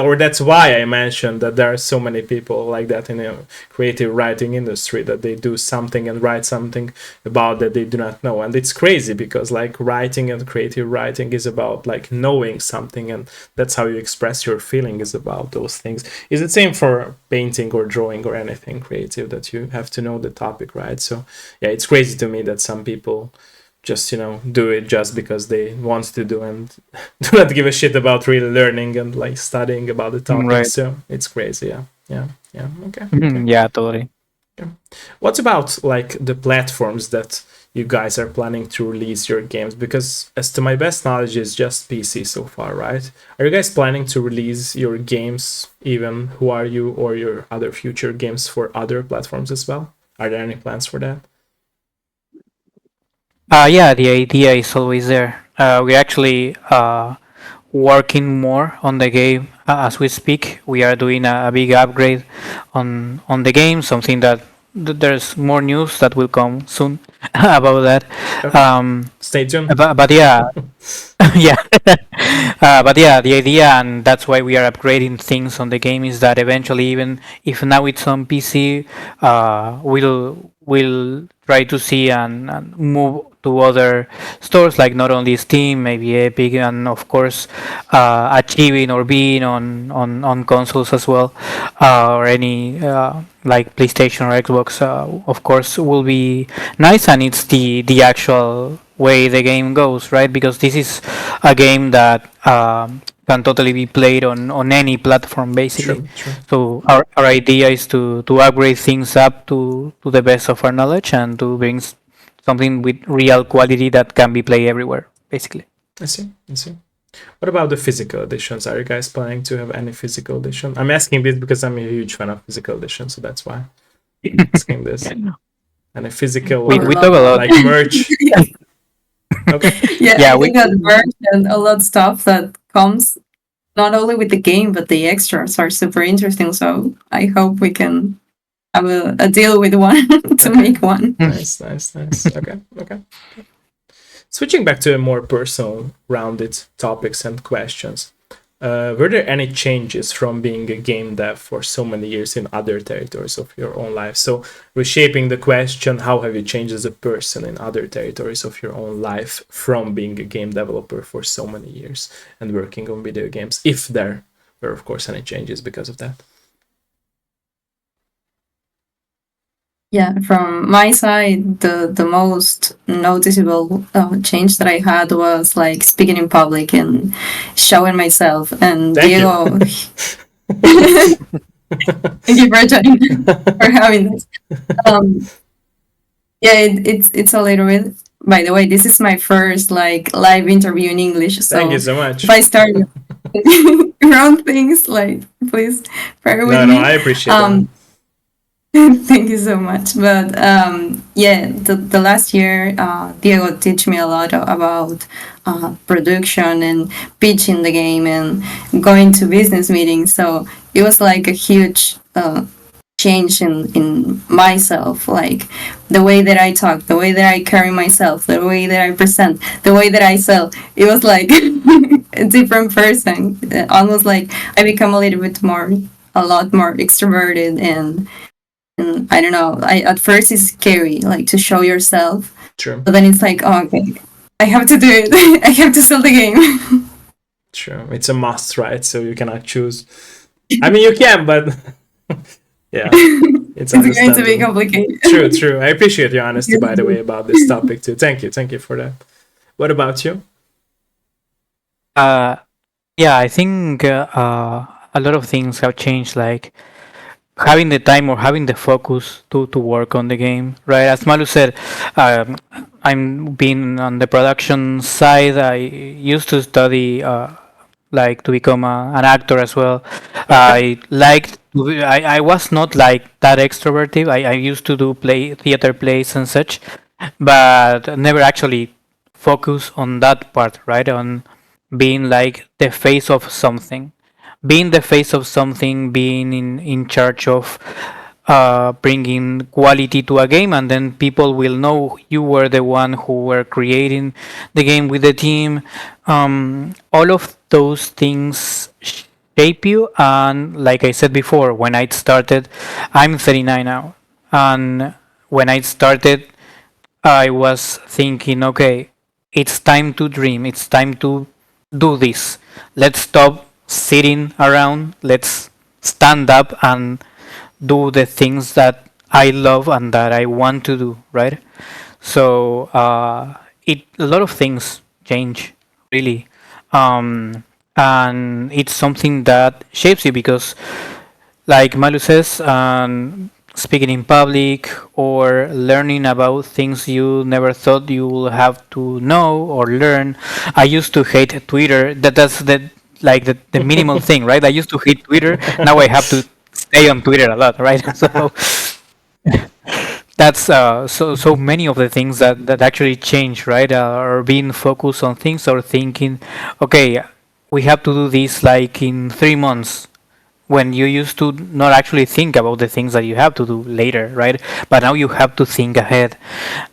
or that's why I mentioned that there are so many people like that in the creative writing industry, that they do something and write something about that they do not know. And it's crazy because like writing and creative writing is about like knowing something, and that's how you express your feeling, is about those things. Is the same for painting or drawing or anything creative, that you have to know the topic, right? So yeah, it's crazy to me that some people just do it just because they want to do, and do not give a shit about really learning and like studying about the topic. Right. So it's crazy. Yeah, okay, okay. Mhm. Yeah, totally. Yeah. What about like the platforms that you guys are planning to release your games? Because as to my best knowledge, is just PC so far, right? Are you guys planning to release your games, even Who Are You or your other future games, for other platforms as well? Are there any plans for that? Yeah, the idea is always there. We're actually working more on the game as we speak. We are doing a big upgrade on the game, something that there's more news that will come soon about that. Okay, Um, stay tuned. but yeah, yeah. But yeah, the idea, and that's why we are upgrading things on the game, is that eventually, even if now it's on PC, we'll try to see and move to other stores, like not only Steam, maybe Epic, and of course, achieving or being on consoles as well, or any like PlayStation or Xbox. Of course, will be nice, and it's the actual way the game goes, right? Because this is a game that can totally be played on any platform, basically. True, true. So our idea is to upgrade things up to the best of our knowledge, and to bring something with real quality that can be played everywhere, basically. I see, I see. What about the physical editions? Are you guys planning to have any physical edition? I'm asking this because I'm a huge fan of physical editions, so that's why I'm asking this. And a physical we I we love talk a lot. like merch. Okay. Yeah, Yeah, I we think that version, a lot of stuff that comes not only with the game, but the extras are super interesting. So I hope we can have a deal with one to Okay. make one. Nice, nice, nice. Okay, okay. Switching back to a more personal, rounded topics and questions. Were there any changes from being a game dev for so many years in other territories of your own life? So, reshaping the question, how have you changed as a person in other territories of your own life from being a game developer for so many years and working on video games? If there were, of course, any changes because of that. Yeah, from my side, the most noticeable change that I had was like speaking in public and showing myself. And Thank you. Diego, thank you for joining, for having this. Um, yeah, it's a little bit. By the way, this is my first like live interview in English. Thank you So so much. if I start wrong things, like please bear with No, me. I appreciate that. Thank you so much. But yeah, the last year, Diego teach me a lot about production and pitching the game and going to business meetings. So it was like a huge change in myself, like the way that I talk, the way that I carry myself, the way that I present, the way that I sell. It was like a different person, almost like I become a little bit more, a lot more extroverted and I don't know. I at first it's scary, like to show yourself, True. But then it's like, oh, okay, I have to do it. I have to sell the game. True. It's a must, right? So you cannot choose. I mean, you can, but yeah, it's It's going to be understandable. complicated. True, true. I appreciate your honesty, by the way, about this topic too. Thank you for that. What about you? Uh, yeah, I think a lot of things have changed, like having the time or having the focus to work on the game, right? As Malu said, um, I'm being on the production side. I used to study like to become an actor as well. Okay. I was not like that extroverted. I used to do play theater plays and such, but never actually focus on that part, right? On being like the face of something, being the face of something, being in charge of bringing quality to a game, and then people will know you were the one who were creating the game with the team. All of those things shape you, and like I said before, when I started, I'm 39 now, and when I started, I was thinking, okay, it's time to dream. It's time to do this. Let's stop sitting around. Let's stand up and do the things that I love and that I want to do, right? So it a lot of things change, really, and it's something that shapes you because like Malu says, speaking in public or learning about things you never thought you will have to know or learn. I used to hate Twitter. That's the minimal thing, right? I used to hate Twitter. Now I have to stay on Twitter a lot, right? So that's so many of the things that actually change, right? Or being focused on things or thinking, okay, we have to do this like in 3 months when you used to not actually think about the things that you have to do later, right? But now you have to think ahead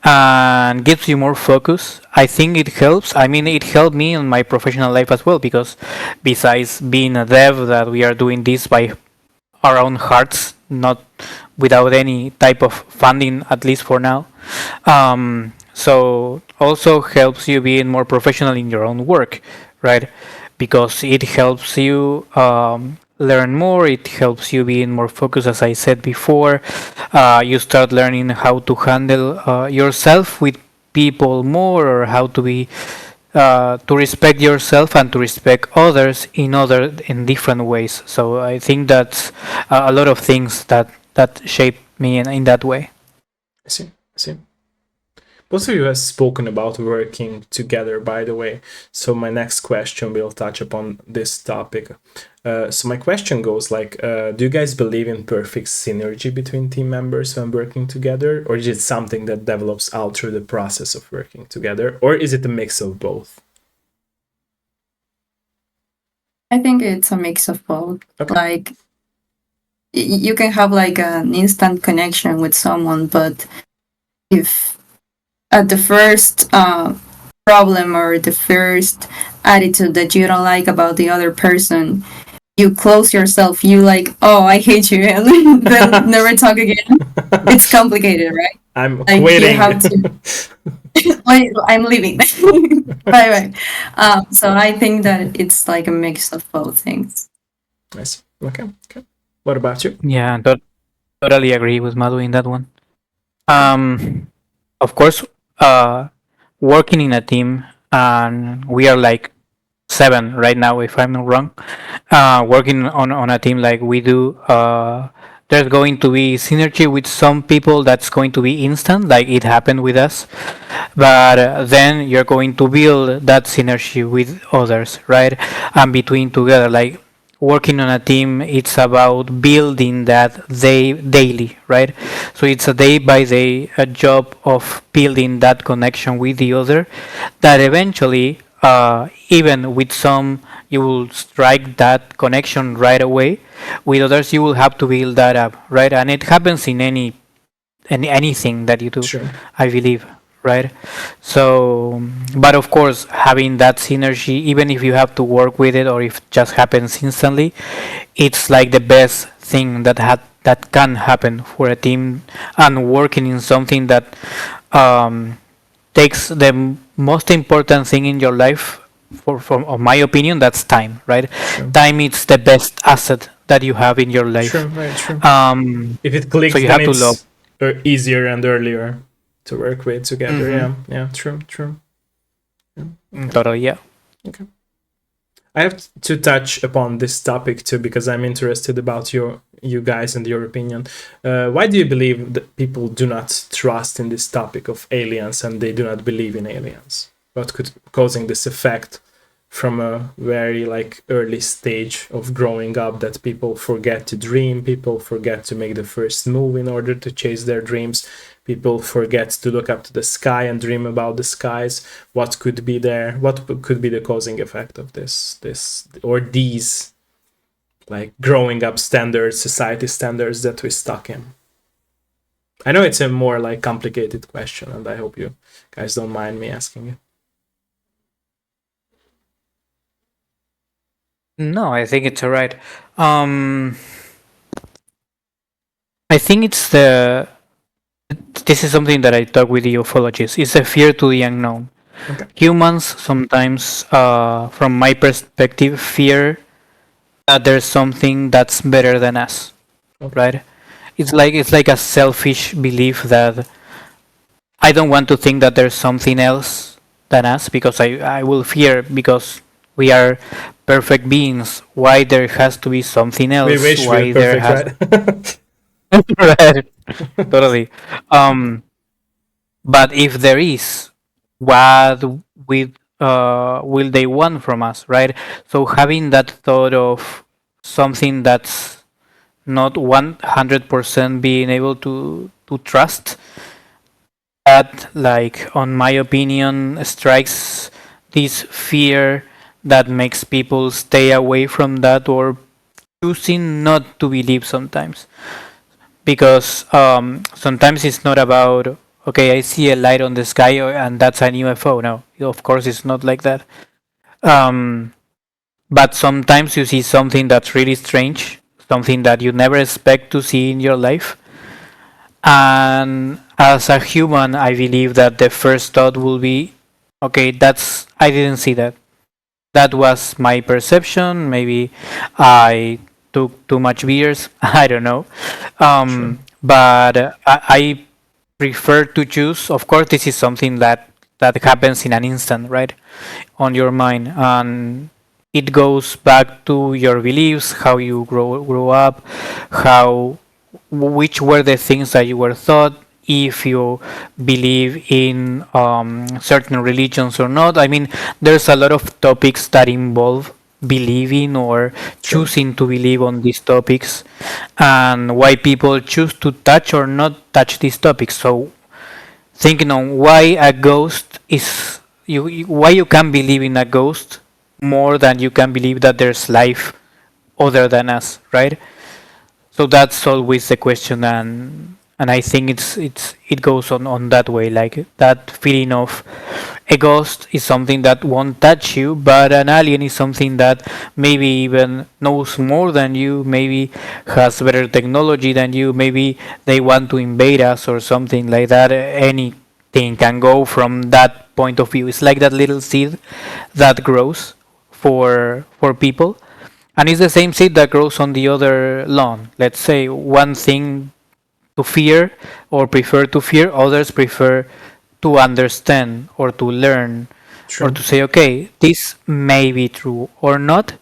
and gives you more focus. I think it helps. I mean, it helped me in my professional life as well because besides being a dev, that we are doing this by our own hearts, not without any type of funding, at least for now. So also helps you being more professional in your own work, right? Because it helps you learn more. It helps you being more focused, as I said before. You start learning how to handle yourself with people more, or how to be to respect yourself and to respect others in different ways. So I think that's a lot of things that shape me in that way. I see. I see. Both of you have spoken about working together, by the way. So my next question will touch upon this topic. So my question goes like, do you guys believe in perfect synergy between team members when working together, or is it something that develops out through the process of working together, or is it a mix of both? I think it's a mix of both. Okay. Like you can have like an instant connection with someone, but if at the first problem or the first attitude that you don't like about the other person, you close yourself, you like, oh, I hate you, and then never talk again. It's complicated, right? I'm Like quitting. you have to. Wait, I'm leaving. Bye bye. So I think that it's like a mix of both things. I see. Okay. Okay. What about you? Yeah, totally agree with Madu in that one. Of course, working in a team, and we are like 7 right now, if I'm not wrong. Working on a team like we do, there's going to be synergy with some people that's going to be instant, like it happened with us. But then you're going to build that synergy with others, right? And between together, like working on a team, it's about building that day daily, right? So it's a day by day a job of building that connection with the other, that eventually, even with some you will strike that connection right away. With others you will have to build that up, right? And it happens in anything that you do, Sure. I believe, right? So, but of course, having that synergy, even if you have to work with it or if it just happens instantly, it's like the best thing that can happen for a team, and working in something that um, takes the most important thing in your life. From of my opinion, that's time, right? True. Time is the best asset that you have in your life. True. Very true. If it So clicks, you then have to love. it's easier and earlier to work with together. Mm-hmm. Yeah. Yeah. True. True. Yeah. Okay. Totally, yeah. Okay. I have to touch upon this topic too because I'm interested about you guys and your opinion. Why do you believe that people do not trust in this topic of aliens and they do not believe in aliens? What could causing this effect from a very like early stage of growing up that people forget to dream, people forget to make the first move in order to chase their dreams, people forget to look up to the sky and dream about the skies. What could be there? What could be the causing effect of this or these like growing up standards, society standards that we're stuck in? I know it's a more like complicated question, and I hope you guys don't mind me asking it. No, I think it's alright. Um, I think it's the. This is something that I talk with the ufologists. It's a fear to the unknown. Okay. Humans sometimes, from my perspective, fear that there's something that's better than us, Okay. right? It's like a selfish belief that I don't want to think that there's something else than us because I will fear because we are perfect beings. Why there has to be something We else? wish we were Why there perfect, has right? right? Totally. Um, but if there is, what will they want from us, right? So having that thought of something that's not 100% being able to trust, that, like, on my opinion, strikes this fear that makes people stay away from that or choosing not to believe sometimes. Because sometimes it's not about, okay, I see a light on the sky and that's an UFO. No, of course it's not like that. Um, but sometimes you see something that's really strange, something that you never expect to see in your life. And as a human, I believe that the first thought will be, okay, that's, I didn't see that. That was my perception. Maybe I took too much beers. I don't know. Sure. But I prefer to choose. Of course, this is something that happens in an instant, right, on your mind, and it goes back to your beliefs, how you grow up, how which were the things that you were taught, if you believe in certain religions or not. I mean, there's a lot of topics that involve believing or Sure. choosing to believe on these topics, and why people choose to touch or not touch these topics. So thinking on why a ghost is why you can believe in a ghost more than you can believe that there's life other than us, right? So that's always the question, and I think it goes on that way, like that feeling of a ghost is something that won't touch you, but an alien is something that maybe even knows more than you, maybe has better technology than you, maybe they want to invade us or something like that. Anything can go from that point of view. It's like that little seed that grows for people, and it's the same seed that grows on the other lawn. Let's say one thing to fear or prefer to fear, others prefer to understand or to learn or True. to say, okay, this may be true or not,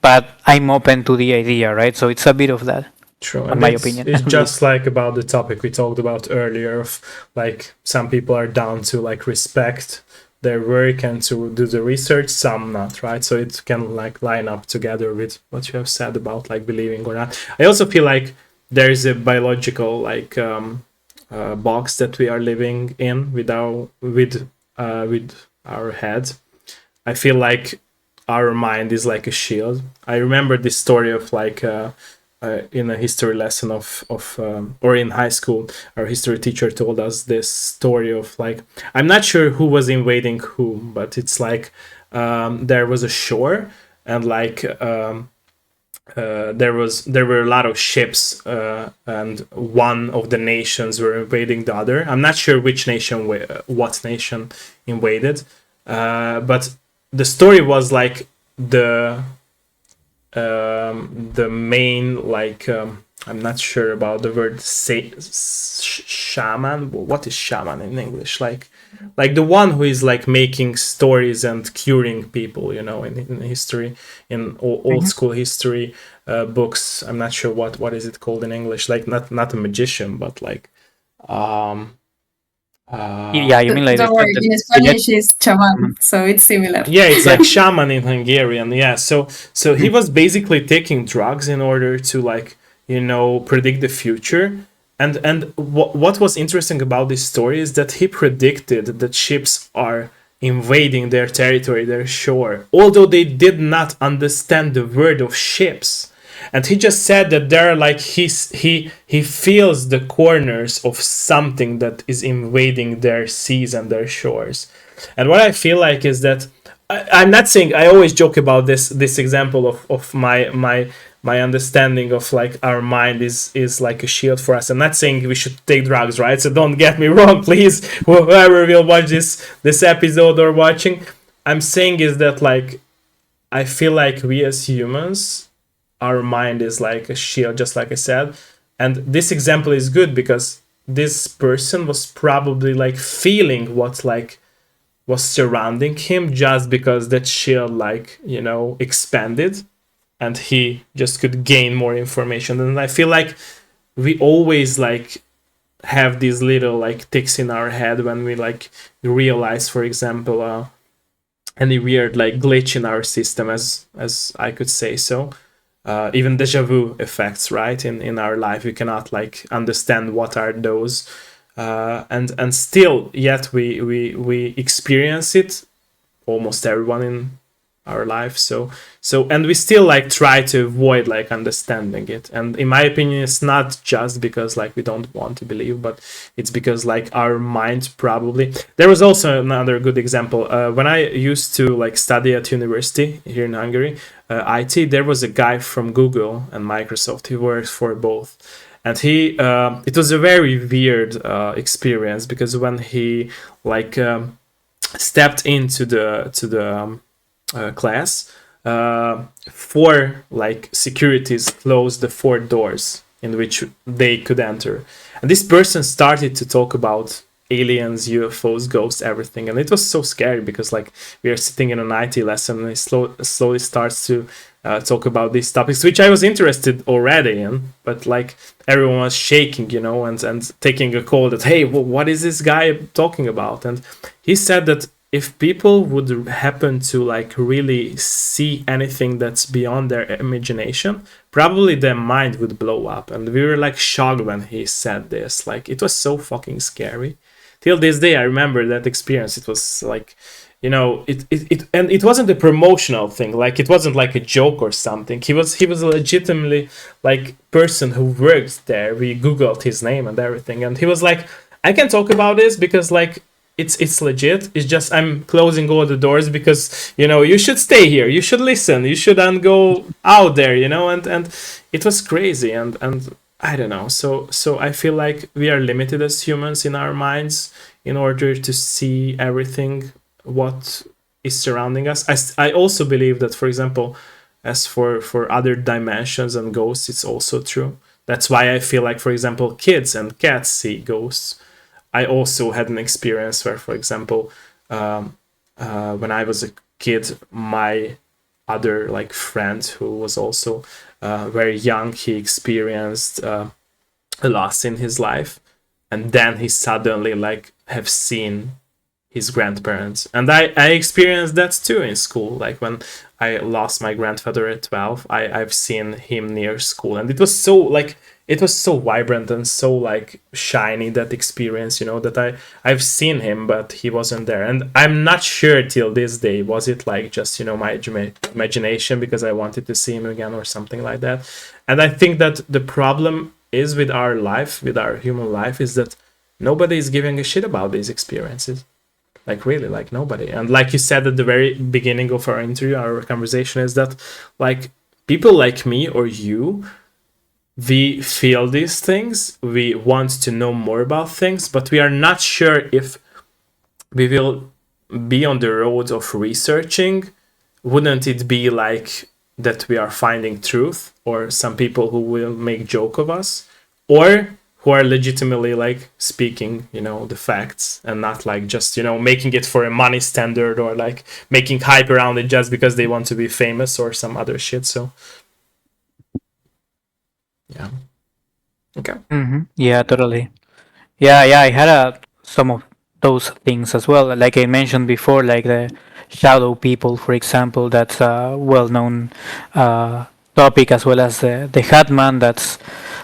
but I'm open to the idea, right? So it's a bit of that, True, in and my it's opinion, it's at least. just like about the topic we talked about earlier of like some people are down to like respect their work and to do the research, some not, right? So it can like line up together with what you have said about like believing or not. I also feel like there is a biological like box that we are living in with our head. I feel like our mind is like a shield. I remember this story of like in a history lesson or in high school, our history teacher told us this story of like I'm not sure who was invading whom, but it's like there was a shore and like there were a lot of ships, and one of the nations were invading the other. I'm not sure which nation, what nation invaded, but the story was like the main, like, I'm not sure about the word shaman. What is shaman in English? Like the one who is like making stories and curing people, in history, in old school history books. I'm not sure what is it called in English. Like not a magician, but like Yeah, you mean like Don't worry, in Spanish it's chaman, so it's similar. yeah, it's like shaman in Hungarian. Yeah, so he was basically taking drugs in order to, like, predict the future. And what was interesting about this story is that he predicted that ships are invading their territory, their shore, although they did not understand the word of ships. And he just said that there are, like, he feels the corners of something that is invading their seas and their shores. And what I feel like is that I'm not saying, I always joke about this example of my understanding of, like, our mind is like a shield for us. I'm not saying we should take drugs, right? So don't get me wrong, please, whoever will watch this episode or watching. I'm saying is that, like, I feel like we as humans, our mind is like a shield, just like I said. And this example is good because this person was probably, like, feeling what, like, was surrounding him, just because that shield, like, expanded, and he just could gain more information. And I feel like we always, like, have these little, like, ticks in our head when we, like, realize, for example, any weird, like, glitch in our system, as I could say so. Even deja vu effects, right? In our life, we cannot, like, understand what are those, and still, yet we experience it, almost everyone in our life. So and we still, like, try to avoid, like, understanding it. And in my opinion, it's not just because, like, we don't want to believe, but it's because, like, our mind probably. There was also another good example, when I used to, like, study at university here in Hungary, IT. There was a guy from Google and Microsoft. He worked for both, and he it was a very weird experience, because when he, like, stepped into the class, four, like, securities closed the four doors in which they could enter, and this person started to talk about aliens, UFOs, ghosts, everything. And it was so scary because, like, we are sitting in an IT lesson, and he slowly starts to talk about these topics, which I was interested already in, but, like, everyone was shaking, and taking a call that, hey, what is this guy talking about? And he said that if people would happen to, like, really see anything that's beyond their imagination, probably their mind would blow up. And we were, like, shocked when he said this. Like, it was so fucking scary. Till this day, I remember that experience. It was like, and it wasn't a promotional thing. Like, it wasn't like a joke or something. He was legitimately, like, person who worked there. We Googled his name and everything, and he was like, I can talk about this because, like, it's legit. It's just I'm closing all the doors because, you should stay here. You should listen. You shouldn't go out there. And it was crazy. And I don't know. So I feel like we are limited as humans in our minds in order to see everything what is surrounding us. I also believe that, for example, as for other dimensions and ghosts, it's also true. That's why I feel like, for example, kids and cats see ghosts. I also had an experience where, for example, when I was a kid, my other, like, friend who was also very young, he experienced a loss in his life, and then he suddenly, like, have seen his grandparents. And I experienced that too in school. Like, when I lost my grandfather at 12, I've seen him near school, and it was so, like, it was so vibrant and so, like, shiny, that experience, that I've seen him, but he wasn't there. And I'm not sure till this day, was it, like, just, my imagination because I wanted to see him again or something like that. And I think that the problem is with our life, with our human life, is that nobody is giving a shit about these experiences. Like, really, like, nobody. And like you said at the very beginning of our interview, our conversation, is that, like, people like me or you, we feel these things, we want to know more about things, but we are not sure if we will be on the road of researching. Wouldn't it be like that we are finding truth, or some people who will make joke of us, or who are legitimately like speaking, the facts, and not like just, making it for a money standard, or like making hype around it just because they want to be famous or some other shit. So yeah. Okay. Yeah, totally. Yeah, I had some of those things as well. Like I mentioned before, like the shadow people, for example, that's a well-known topic, as well as the Hatman, that's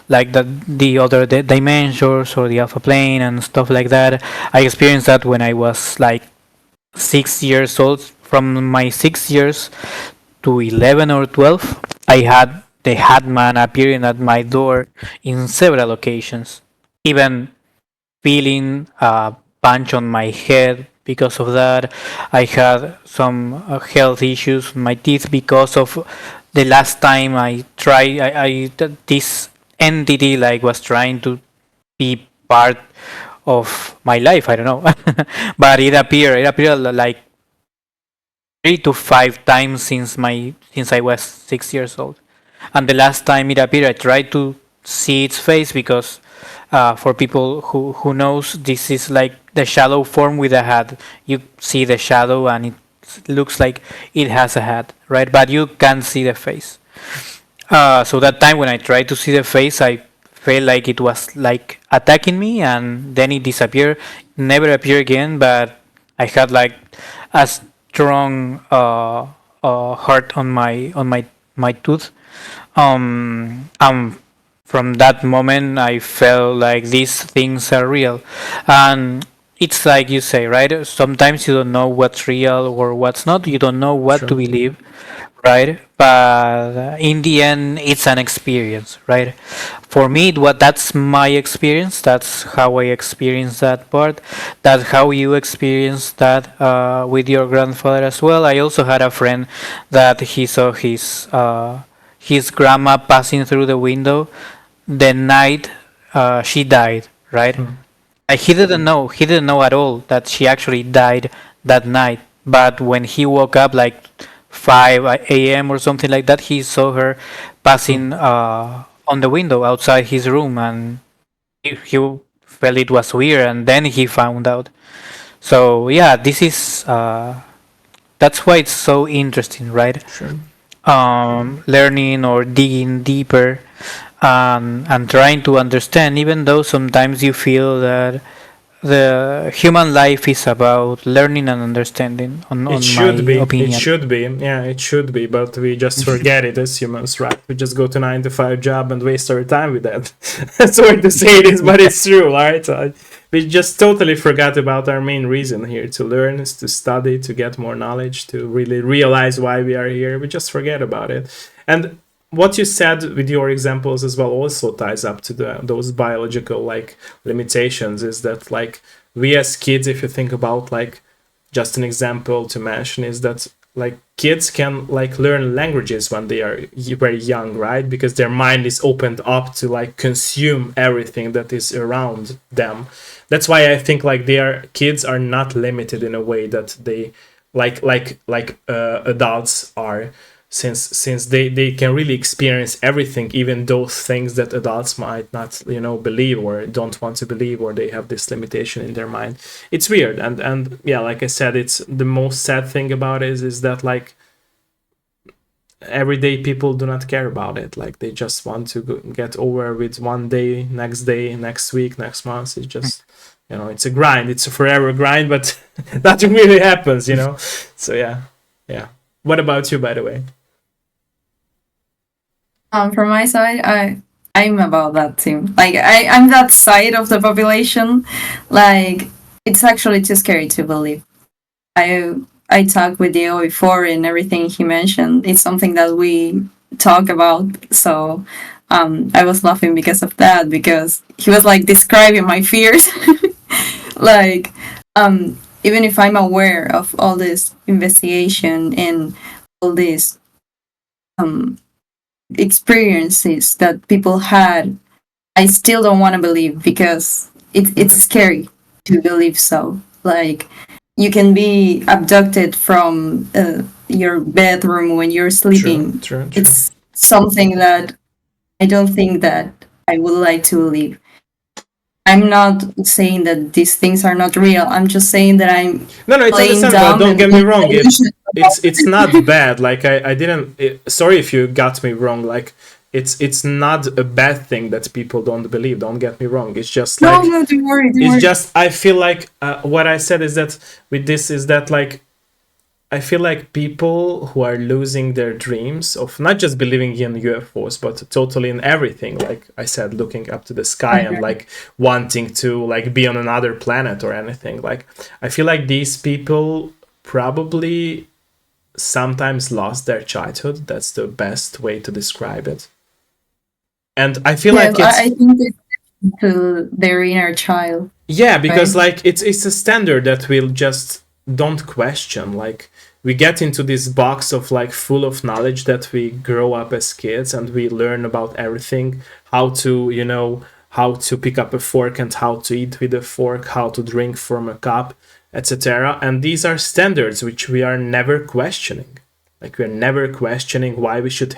like the other dimensions or the alpha plane and stuff like that. I experienced that when I was like 6 years old. From my 6 years to 11 or 12, I had the Hatman appearing at my door in several occasions. Even feeling a punch on my head because of that. I had some health issues with my teeth because of the last time I tried. This entity like was trying to be part of my life. I don't know, but it appeared. It appeared like 3 to 5 times since I was 6 years old. And the last time it appeared, I tried to see its face because for people who knows, this is like the shadow form with a hat. You see the shadow and it looks like it has a hat, right? But you can't see the face. So that time when I tried to see the face, I felt like it was like attacking me, and then it disappeared, never appeared again. But I had like a strong heart on my tooth. And from that moment, I felt like these things are real, and it's like you say, right? Sometimes you don't know what's real or what's not. You don't know what to Sure. believe, right? But in the end, it's an experience, right? For me, what that's my experience. That's how I experience that part. That's how you experience that with your grandfather as well. I also had a friend that he saw his grandma passing through the window the night she died, right? Hmm. He didn't know. He didn't know at all that she actually died that night. But when he woke up, like 5 a.m. or something like that, he saw her Hmm. passing on the window outside his room, and he felt it was weird, and then he found out. So yeah, this is that's why it's so interesting, right? Sure. Learning or digging deeper, and trying to understand, even though sometimes you feel that the human life is about learning and understanding, It on my should be. It opinion. should be. Yeah, it should be. But we just forget it as humans, right? We just go to 9 to 5 job and waste our time with that. Sorry to say this, but it's true, right? We just totally forgot about our main reason here to learn, is to study, to get more knowledge, to really realize why we are here. We just forget about it. And what you said with your examples as well also ties up to those biological like limitations. Is that like we as kids, if you think about like just an example to mention, is that like kids can like learn languages when they are very young, right? Because their mind is opened up to like consume everything that is around them. That's why I think like their kids are not limited in a way that they adults are, since they can really experience everything, even those things that adults might not believe or don't want to believe, or they have this limitation in their mind. It's weird. And yeah, like I said, it's the most sad thing about it is that like everyday people do not care about it. Like they just want to get over with one day, next week, next month. It's just it's a grind. It's a forever grind, but nothing really happens. So yeah. What about you, by the way? From my side, I'm about that too. Like I'm that side of the population. Like it's actually too scary to believe. I talked with Diego before, and everything he mentioned, it's something that we talk about. So I was laughing because of that, because he was like describing my fears. Like even if I'm aware of all this investigation and all this um experiences that people had, I still don't want to believe because it's scary to believe so. Like, you can be abducted from your bedroom when you're sleeping. True. It's something that I don't think that I would like to believe. I'm not saying that these things are not real. I'm just saying that I'm No, it's playing understandable. dumb Don't and get me wrong. delusional. It's not bad. Like I didn't. Sorry if you got me wrong. Like it's not a bad thing that people don't believe. Don't get me wrong. It's just No, like no, don't worry, don't it's worry. just I feel like what I said is that with this is that like I feel like people who are losing their dreams of not just believing in UFOs, but totally in everything. Like I said, looking up to the sky and like wanting to like be on another planet or anything. Like I feel like these people probably sometimes lost their childhood. That's the best way to describe it. And I feel Yes, like it's I think it's to their inner child, yeah, because right? like it's a standard that we'll just don't question. Like we get into this box of like full of knowledge that we grow up as kids and we learn about everything, how to, how to pick up a fork and how to eat with a fork, how to drink from a cup, etc. And these are standards which we are never questioning. Like we're never questioning why we should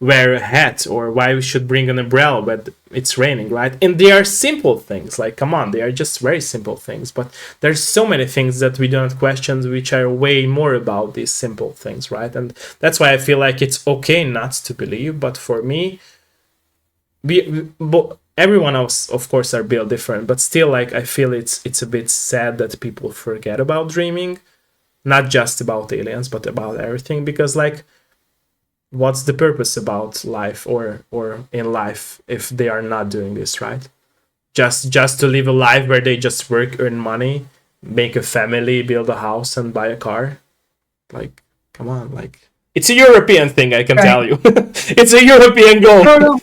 wear a hat or why we should bring an umbrella when it's raining, right? And they are simple things. Like, come on, they are just very simple things. But there's so many things that we don't question, which are way more about these simple things, right? And that's why I feel like it's okay not to believe. But for me, everyone else, of course, are built different. But still, like, I feel it's a bit sad that people forget about dreaming, not just about aliens, but about everything. Because, like, what's the purpose about life or in life if they are not doing this, right? Just to live a life where they just work, earn money, make a family, build a house, and buy a car. Like, come on, like it's a European thing, I can Right. tell you. It's a European goal. No, no.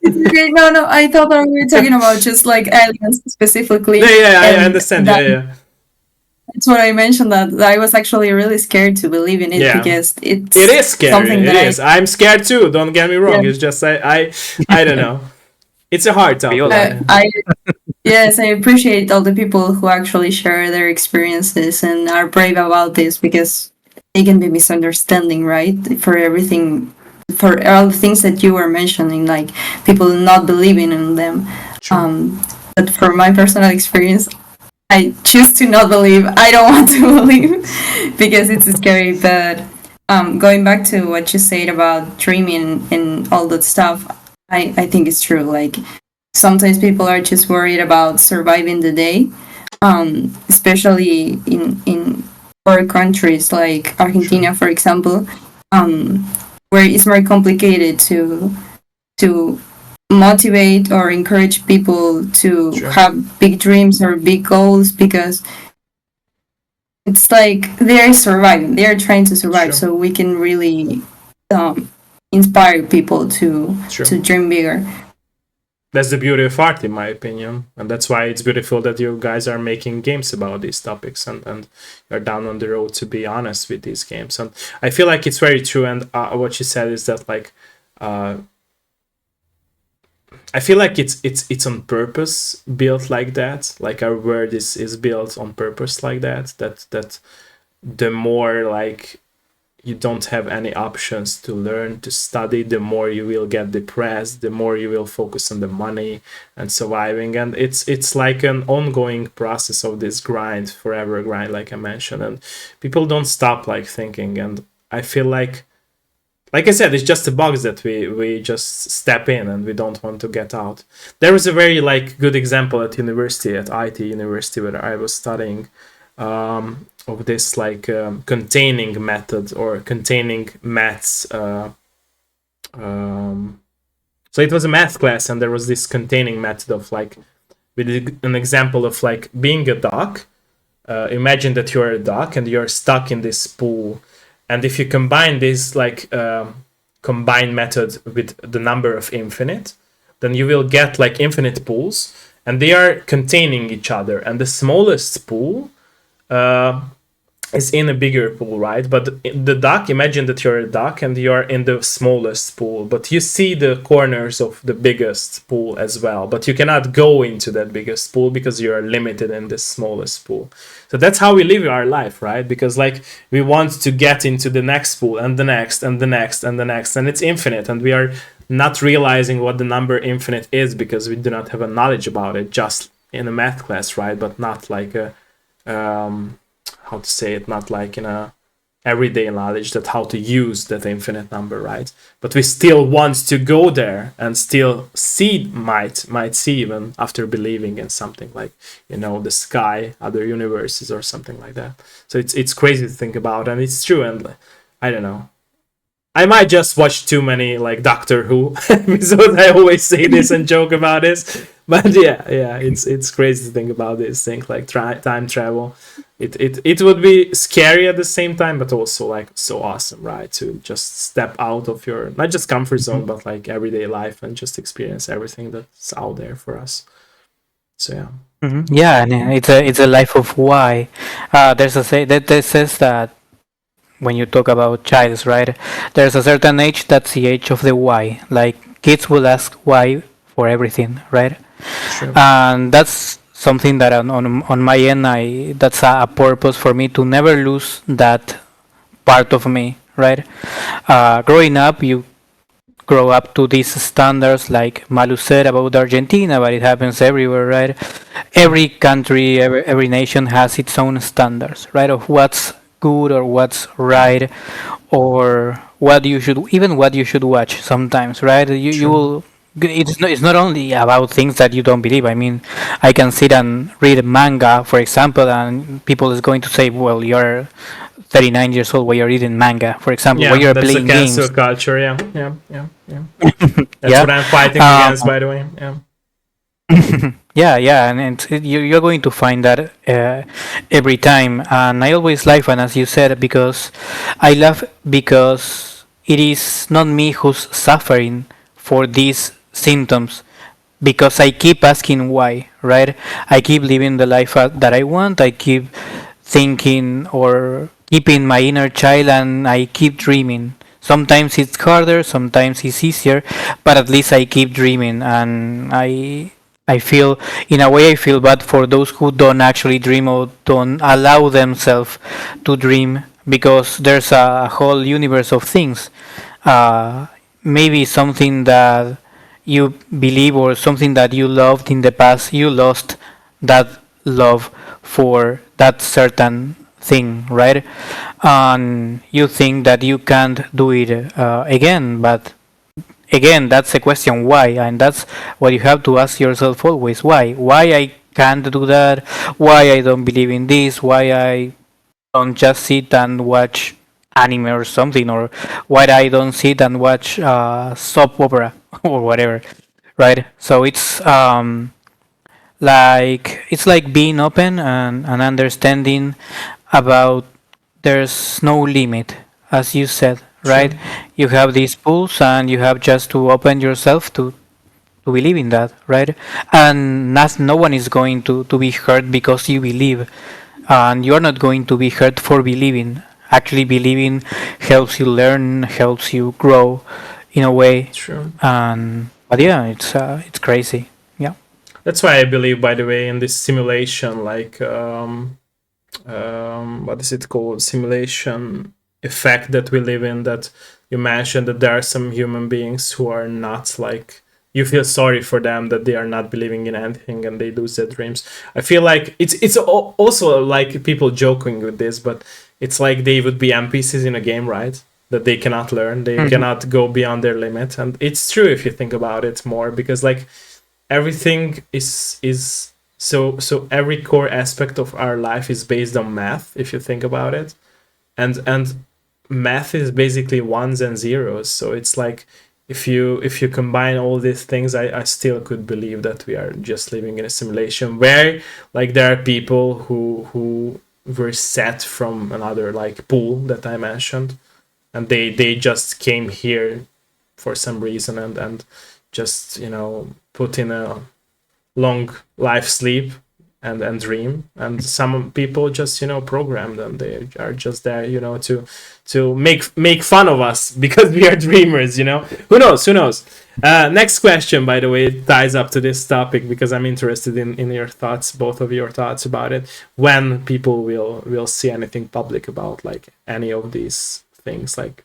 It's okay. No, no. I thought that we were talking about just like aliens specifically, Yeah, I and understand. Yeah. that's what I mentioned. That I was actually really scared to believe in it Yeah. because it's It is scary. something It that is. I'm scared too. Don't get me wrong. Yeah. It's just I don't know. It's a hard topic. all are. I yes, I appreciate all the people who actually share their experiences and are brave about this because it can be misunderstanding, right? For everything, for all the things that you were mentioning, like people not believing in them. Sure. But for my personal experience, I choose to not believe. I don't want to believe because it's scary. But going back to what you said about dreaming and all that stuff, I think it's true. Like sometimes people are just worried about surviving the day, especially in poor countries like Argentina, for example, where it's more complicated to motivate or encourage people to Sure. have big dreams or big goals because it's like they're surviving, they're trying to survive. Sure. So we can really inspire people to dream bigger. That's the beauty of art, in my opinion, and that's why it's beautiful that you guys are making games about these topics and you're down on the road to be honest with these games. And I feel like it's very true. And what you said is that like I feel like it's on purpose built like that. Like our world is built on purpose like that. That the more like you don't have any options to learn, to study, the more you will get depressed, the more you will focus on the money and surviving. And it's like an ongoing process of this grind, forever grind, like I mentioned. And people don't stop like thinking. And I feel like I said, it's just a box that we just step in and we don't want to get out. There was a very like good example at university, at IT University, where I was studying, of this like containing method or containing maths. So it was a math class, and there was this containing method of like with an example of like being a duck. Imagine that you're a duck and you're stuck in this pool, and if you combine this like combined method with the number of infinite, then you will get like infinite pools, and they are containing each other. And the smallest pool is in a bigger pool, right? But the duck, imagine that you're a duck and you're in the smallest pool, but you see the corners of the biggest pool as well. But you cannot go into that biggest pool because you are limited in the smallest pool. So that's how we live our life, right? Because like we want to get into the next pool and the next and the next and the next, and it's infinite, and we are not realizing what the number infinite is because we do not have a knowledge about it, just in a math class, right? But not like a how to say it, not like in a everyday knowledge that how to use that infinite number, right? But we still want to go there and still see, might see even after believing in something like, you know, the sky, other universes or something like that. So it's crazy to think about, and it's true. And I don't know, I might just watch too many like Doctor Who episodes. I always say this and joke about this, but yeah, it's crazy to think about this thing like time travel. It would be scary at the same time, but also like so awesome, right? To just step out of your not just comfort zone, but like everyday life and just experience everything that's out there for us. So yeah. Yeah, and it's a life of why. There's a say that says that when you talk about childs, right? There's a certain age that's the age of the why. Like kids will ask why for everything, right? Sure. And that's something that on my end, that's a purpose for me to never lose that part of me, right? Growing up, you grow up to these standards, like Malu said about Argentina, but it happens everywhere, right? Every country, every nation has its own standards, right? Of what's good or what's right, or what you should watch sometimes, right? You will. It's not only about things that you don't believe. I mean, I can sit and read manga, for example, and people is going to say, "Well, you're 39 years old. Why you're reading manga, for example? Why Yeah, you're that's the playing cancel games?" culture. Yeah. That's Yeah. what I'm fighting against, by the way. Yeah. Yeah, and you're going to find that every time. And I always laugh, and as you said, because I laugh because it is not me who's suffering for these symptoms. Because I keep asking why, right? I keep living the life that I want. I keep thinking or keeping my inner child, and I keep dreaming. Sometimes it's harder, sometimes it's easier, but at least I keep dreaming, and I feel, in a way, I feel bad for those who don't actually dream or don't allow themselves to dream, because there's a whole universe of things. Uh, Maybe something that you believe or something that you loved in the past, you lost that love for that certain thing, right? And you think that you can't do it again, but again, that's a question why, and that's what you have to ask yourself always: why I can't do that, why I don't believe in this, why I don't just sit and watch anime or something, or why I don't sit and watch soap opera or whatever, right? So it's like being open and understanding about there's no limit, as you said, Sure. right? You have these pools, and you have just to open yourself to believe in that, right? And no one is going to be hurt because you believe, and you're not going to be hurt for believing. Actually, believing helps you learn, helps you grow in a way. Sure. And but yeah, it's crazy. Yeah. That's why I believe, by the way, in this simulation, like what is it called? Simulation effect that we live in. That you mentioned that there are some human beings who are not like, you feel sorry for them that they are not believing in anything and they lose their dreams. I feel like it's also like people joking with this, but it's like they would be NPCs in a game, right? That they cannot learn, they cannot go beyond their limit, and it's true if you think about it more, because like everything is so every core aspect of our life is based on math if you think about it, and math is basically ones and zeros. So it's like if you combine all these things, I still could believe that we are just living in a simulation where like there are people who were set from another like pool that I mentioned, and they just came here for some reason and just, you know, put in a long life sleep and dream, and some people just program them. They are just there to make fun of us because we are dreamers. Who knows. Next question, by the way, it ties up to this topic because I'm interested in your thoughts, both of your thoughts about it. When people will see anything public about like any of these things, like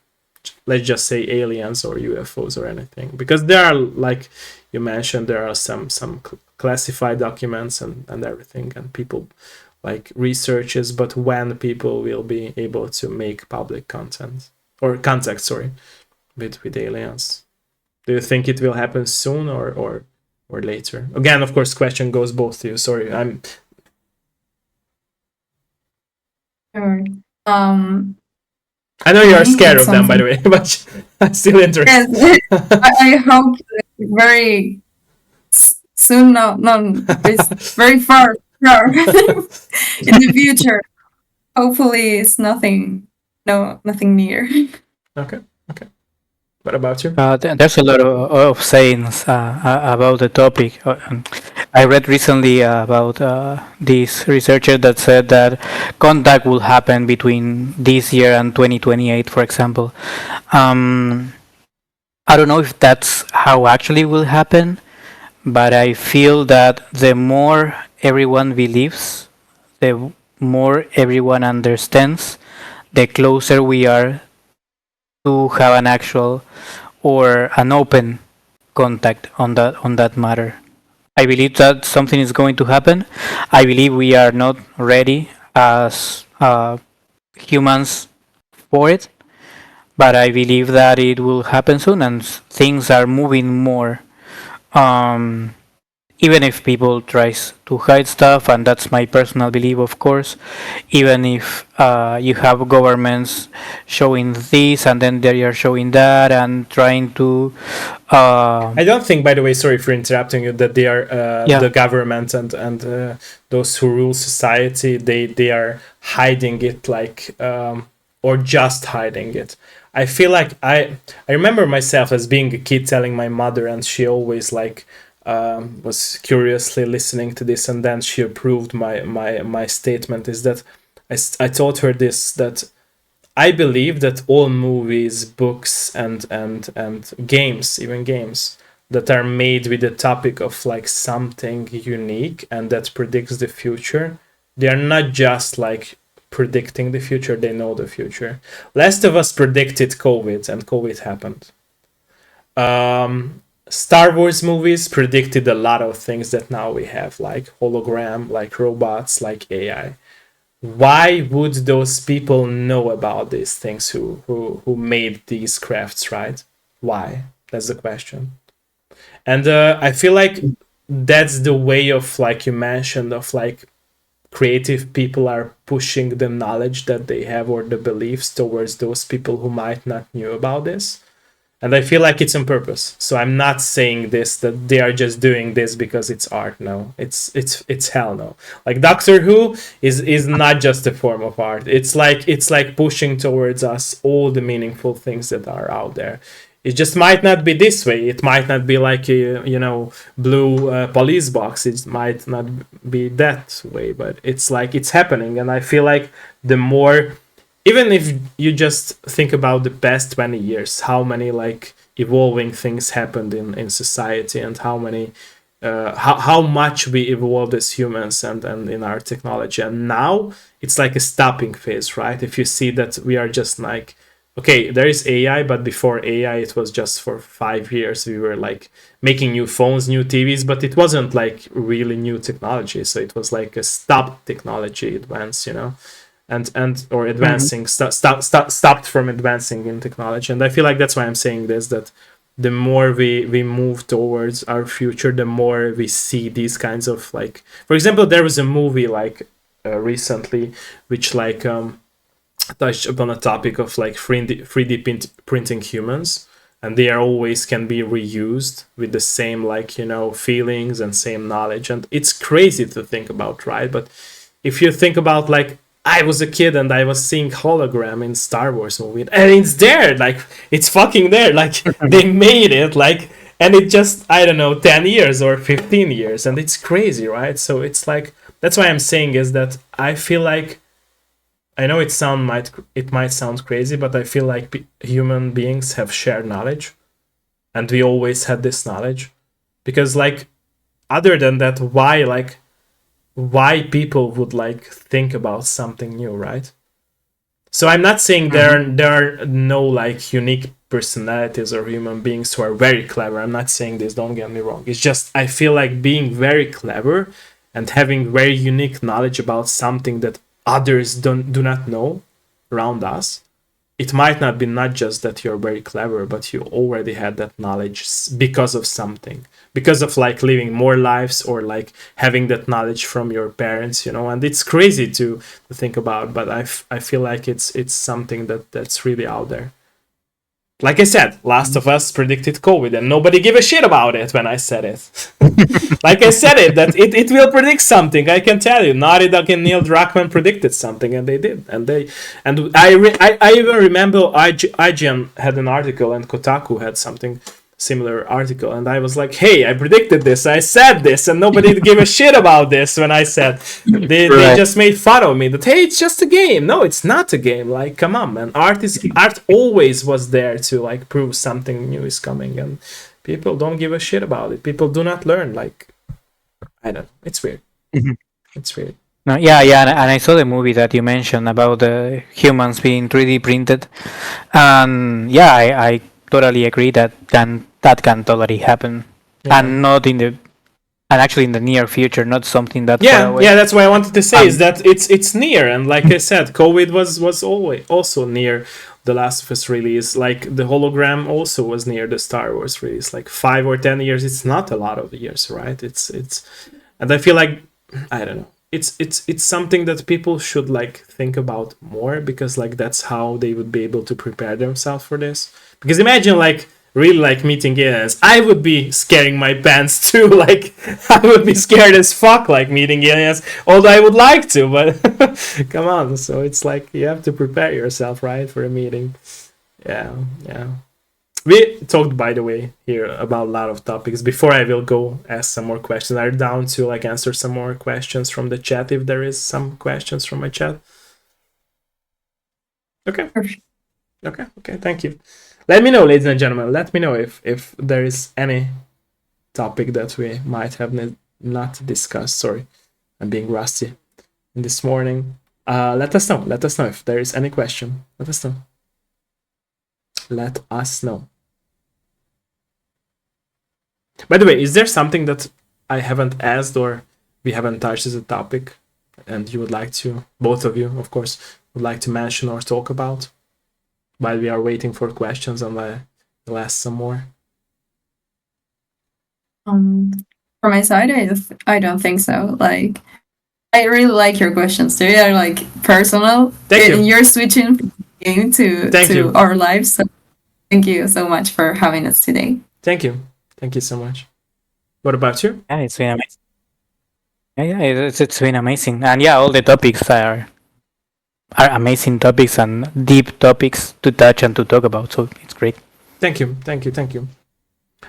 let's just say aliens or UFOs or anything, because there are, like you mentioned, there are some classified documents and everything, and people like researches, but when people will be able to make public content or contact, sorry, with aliens. Do you think it will happen soon or later? Again, of course, question goes both to you. Sorry, I'm. Sure. I know you are think scared it's of them, by the way, but I'm still interested. Yes, I hope very soon. No, it's very far in the future. Hopefully, it's nothing. No, nothing near. Okay. What about you? There's a lot of sayings about the topic. I read recently about this researcher that said that contact will happen between this year and 2028, for example. I don't know if that's how actually will happen, but I feel that the more everyone believes, the more everyone understands, the closer we are to have an actual or an open contact on that matter. I believe that something is going to happen. I believe we are not ready as humans for it, but I believe that it will happen soon, and things are moving more. Um, Even if people tries to hide stuff, and that's my personal belief, of course. Even if you have governments showing this and then they are showing that and trying to I don't think, by the way, sorry for interrupting you, that they are the government and those who rule society, they are hiding it, like or just hiding it. I feel like I remember myself as being a kid telling my mother, and she always like was curiously listening to this, and then she approved my statement, is that I told her this, that I believe that all movies, books, and games, even games that are made with the topic of like something unique and that predicts the future, they are not just like predicting the future, they know the future. Last of Us predicted COVID, and COVID happened. Star Wars movies predicted a lot of things that now we have, like hologram, like robots, like AI. Why would those people know about these things who made these crafts, right? Why? That's the question. And I feel like that's the way of, like you mentioned, of like creative people are pushing the knowledge that they have or the beliefs towards those people who might not knew about this. And I feel like it's on purpose. So I'm not saying this that they are just doing this because it's art. No, it's hell no. Like Doctor Who is not just a form of art. It's like pushing towards us all the meaningful things that are out there. It just might not be this way. It might not be like a blue police box. It might not be that way. But it's like it's happening, and I feel like the more, even if you just think about the past 20 years, how many like evolving things happened in society, and how many how much we evolved as humans and in our technology. And now it's like a stopping phase, right? If you see that we are just like, okay, there is AI, but before AI it was just for 5 years we were like making new phones, new TVs, but it wasn't like really new technology. So it was like a stopped technology advance, and or advancing, stopped from advancing in technology. And I feel like that's why I'm saying this, that the more we move towards our future, the more we see these kinds of, like, for example, there was a movie like recently which like touched upon a topic of like 3D printing humans, and they are always can be reused with the same, like, feelings and same knowledge. And it's crazy to think about, right? But if you think about, like, I was a kid and I was seeing hologram in Star Wars movie, and it's there, like it's fucking there, like they made it, like, and it just, I don't know, 10 years or 15 years, and it's crazy, right? So it's like that's why I'm saying is that I feel like, I know it might sound crazy, but I feel like human beings have shared knowledge, and we always had this knowledge, because like other than that, why people would like think about something new, right? So I'm not saying there are no like unique personalities or human beings who are very clever. I'm not saying this, don't get me wrong. It's just I feel like being very clever and having very unique knowledge about something that others do not know around us. It might not be not just that you're very clever, but you already had that knowledge because of something, because of like living more lives, or like having that knowledge from your parents, you know. And it's crazy to think about, but I feel like it's something that's really out there. Like I said, Last of Us predicted COVID, and nobody gave a shit about it when I said it. Like I said it will predict something. I can tell you, Naughty Dog and Neil Druckmann predicted something, and they did. And I even remember IGN had an article, and Kotaku had something similar article, and I was like, hey, I predicted this, I said this, and nobody gave a shit about this when I said. They just made fun of me that, hey, it's just a game. No, it's not a game. Like, come on, man. Art always was there to like prove something new is coming, and people don't give a shit about it. People do not learn. Like, I don't know. It's weird. It's weird. No, yeah, and I saw the movie that you mentioned about the humans being 3D printed, and yeah, I totally agree that can totally happen, and not in the, and actually in the near future, not something that far away. Yeah, that's what I wanted to say, is that it's near, and like I said, COVID was always also near the Last of Us release. Like the hologram also was near the Star Wars release. Like 5 or 10 years, it's not a lot of years, right? It's and I feel like, I don't know. It's something that people should like think about more, because like that's how they would be able to prepare themselves for this. Because imagine like really like meeting aliens. I would be scaring my pants too. Like I would be scared as fuck like meeting aliens. Although I would like to, but come on. So it's like you have to prepare yourself, right, for a meeting. Yeah. We talked, by the way, here about a lot of topics. Before I will go ask some more questions, are you down to like answer some more questions from the chat if there is some questions from my chat? Okay. Thank you. Let me know, ladies and gentlemen. Let me know if there is any topic that we might have not discussed. Sorry, I'm being rusty this morning. Let us know. Let us know if there is any question. Let us know. Let us know. By the way, is there something that I haven't asked or we haven't touched as a topic, and you would like to, both of you, of course, would like to mention or talk about while we are waiting for questions, and I'll ask some more? From my side, I don't think so. Like, I really like your questions. They are like personal. Thank you. And you're switching from the game to our lives. So thank you so much for having us today. Thank you so much. What about you? Yeah, it's been amazing. Yeah, it's been amazing, and yeah, all the topics are amazing topics and deep topics to touch and to talk about. So it's great. Thank you.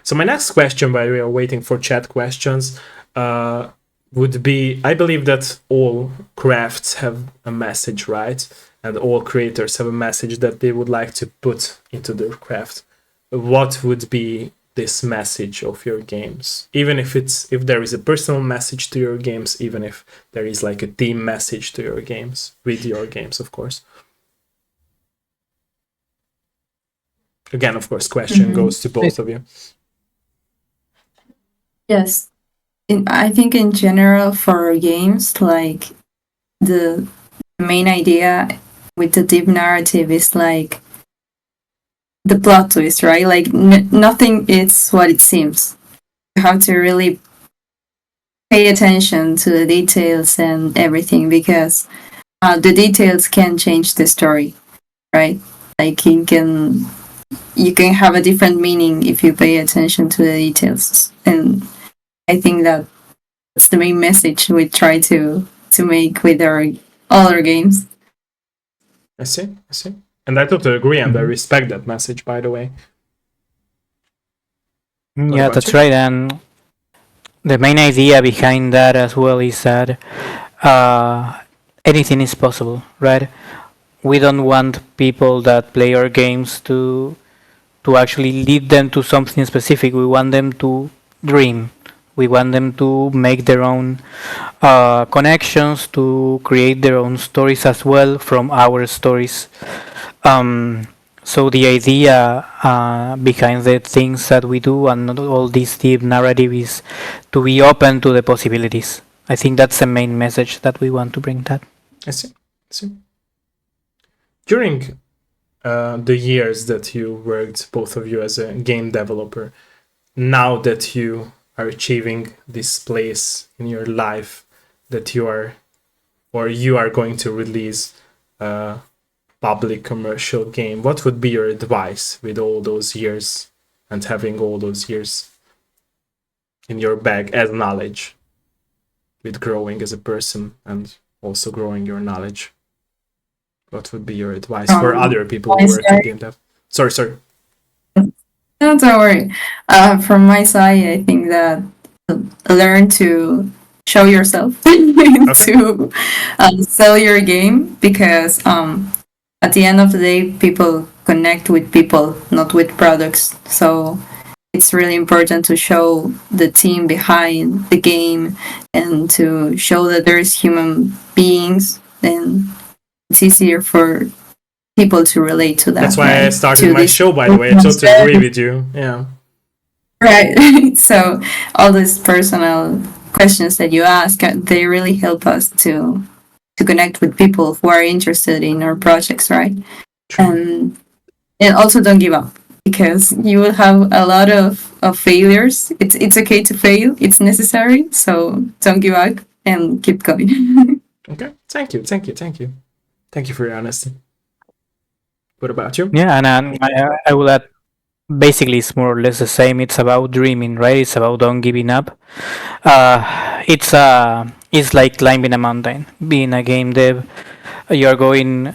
So my next question, by the way, waiting for chat questions, would be, I believe that all crafts have a message, right? And all creators have a message that they would like to put into their craft. What would be this message of your games? Even if there is a personal message to your games, even if there is like a team message to your games, with your games, of course. Again, of course, question goes to both of you. Yes. I think in general for games, like the main idea with the deep narrative is like the plot twist, right? Like nothing is what it seems. You have to really pay attention to the details and everything, because the details can change the story, right? Like you can have a different meaning if you pay attention to the details. And I think that's the main message we try to make with all our games. I see. And I totally agree, and I respect that message, by the way. Yeah, that's right. And the main idea behind that as well is that uh, anything is possible, right? We don't want people that play our games to actually lead them to something specific. We want them to dream. We want them to make their own connections, to create their own stories as well from our stories. Um, so the idea behind the things that we do and all this deep narrative is to be open to the possibilities. I think that's the main message that we want to bring. That I see. I see. During the years that you worked, both of you, as a game developer, now that you are achieving this place in your life, that you are, or you are going to release a public commercial game, what would be your advice with all those years and having all those years in your bag as knowledge, with growing as a person and also growing your knowledge? What would be your advice for other people who work in game dev? Sorry. No, don't worry. From my side, I think that learn to show yourself, to sell your game, because at the end of the day, people connect with people, not with products. So it's really important to show the team behind the game and to show that there's human beings. Then it's easier for people to relate to that. That's why right? I started my show, by the way. I totally agree with you. Yeah. Right. So all these personal questions that you ask, they really help us to connect with people who are interested in our projects, right? And also don't give up, because you will have a lot of failures. It's okay to fail. It's necessary. So don't give up and keep going. Okay. Thank you for your honesty. What about you? yeah, and I will add. Basically, it's more or less the same. It's about dreaming, right? It's about don't giving up. It's like climbing a mountain. Being a game dev, you're going.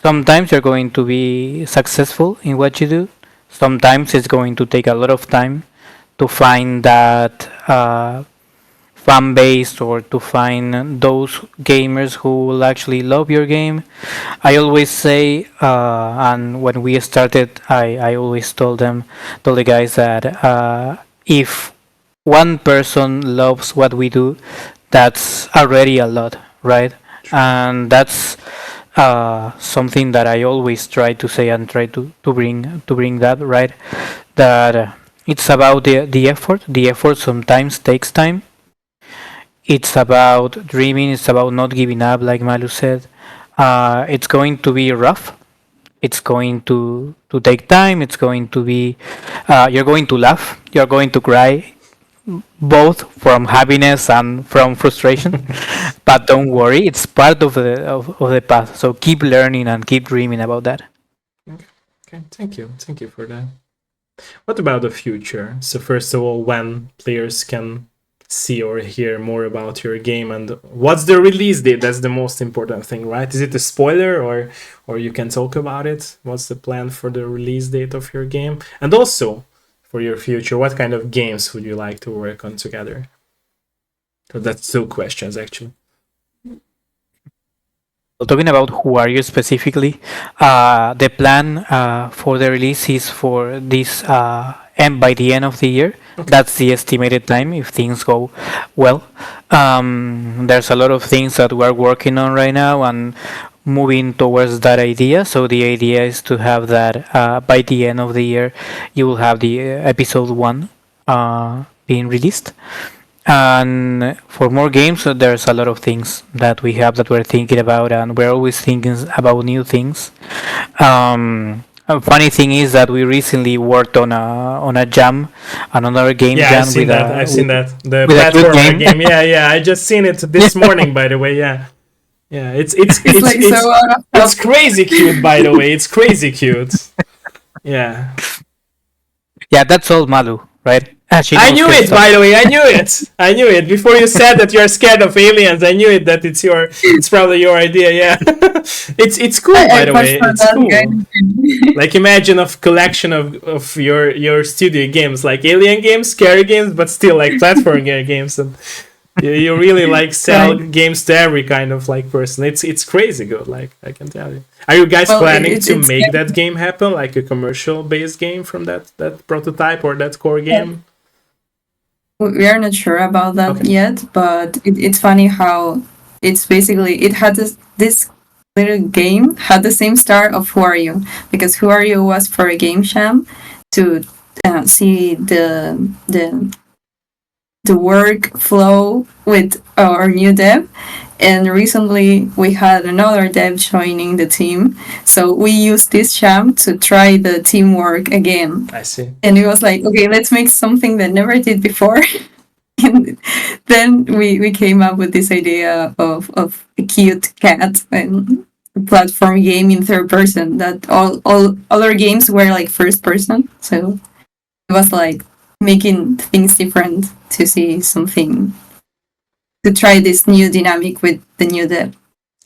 Sometimes you're going to be successful in what you do. Sometimes it's going to take a lot of time to find that fan base, or to find those gamers who will actually love your game. I always say, and when we started, I always told the guys that if one person loves what we do, that's already a lot, right? And that's something that I always try to say and try to bring that, right? That it's about the effort. The effort sometimes takes time. It's about dreaming. It's about not giving up, like Malu said. It's going to be rough. It's going to take time. It's going to be. You're going to laugh. You're going to cry, both from happiness and from frustration. But don't worry, it's part of the path. So keep learning and keep dreaming about that. Okay. Thank you for that. What about the future? So first of all, when players can see or hear more about your game, and what's the release date? That's the most important thing, right? Is it a spoiler, or you can talk about it? What's the plan for the release date of your game? And also for your future, what kind of games would you like to work on together? So that's two questions actually. Talking about who are you specifically, the plan for the release is for this end by the end of the year. Okay. That's the estimated time if things go well. There's a lot of things that we're working on right now and moving towards that idea. So the idea is to have that by the end of the year, you will have the episode 1 being released. And for more games, there's a lot of things that we have that we're thinking about, and we're always thinking about new things. A funny thing is that we recently worked on a jam, another game jam. I've seen that. The platformer game. Yeah. I just seen it this morning, by the way. Yeah. It's like so it's crazy cute, by the way. It's crazy cute. Yeah. Yeah, that's all Malu, right? She I knows knew her it, stuff. by the way. I knew it. Before you said that you're scared of aliens, I knew it that it's probably your idea. Yeah, it's cool, by I the pushed way. for It's that cool. guy. Like imagine a collection of your studio games, like alien games, scary games, but still like platform games, and you really like sell Right. games to every kind of like person. It's crazy good. Like I can tell you. Are you guys Well, planning to it's make that game happen, like a commercial based game from that prototype or that core game? we are not sure about that Okay. yet, but it's funny how it's basically it had this little game had the same start of Who Are You, because Who Are You was for a game jam to see the workflow with our new dev. And recently we had another dev joining the team. So we used this jam to try the teamwork again. I see. And it was like, okay, let's make something that never did before. And then we came up with this idea of a cute cat and a platform game in third person, that all other games were like first person. So it was like making things different to see something, to try this new dynamic with the new dev.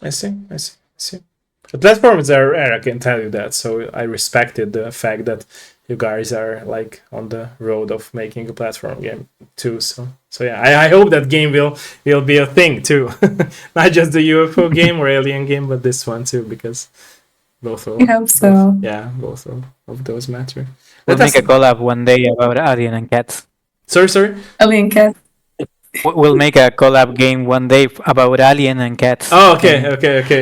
I see. I see. I see. The platforms are rare, I can tell you that. So I respected the fact that you guys are like on the road of making a platform game too. So yeah, I hope that game will be a thing too. Not just the UFO game or alien game, but this one too, because both of I hope so. both of those matter. We'll Let us make a collab one day about alien and cats. sorry. Alien cat. We'll make a collab game one day about alien and cats. Oh, okay,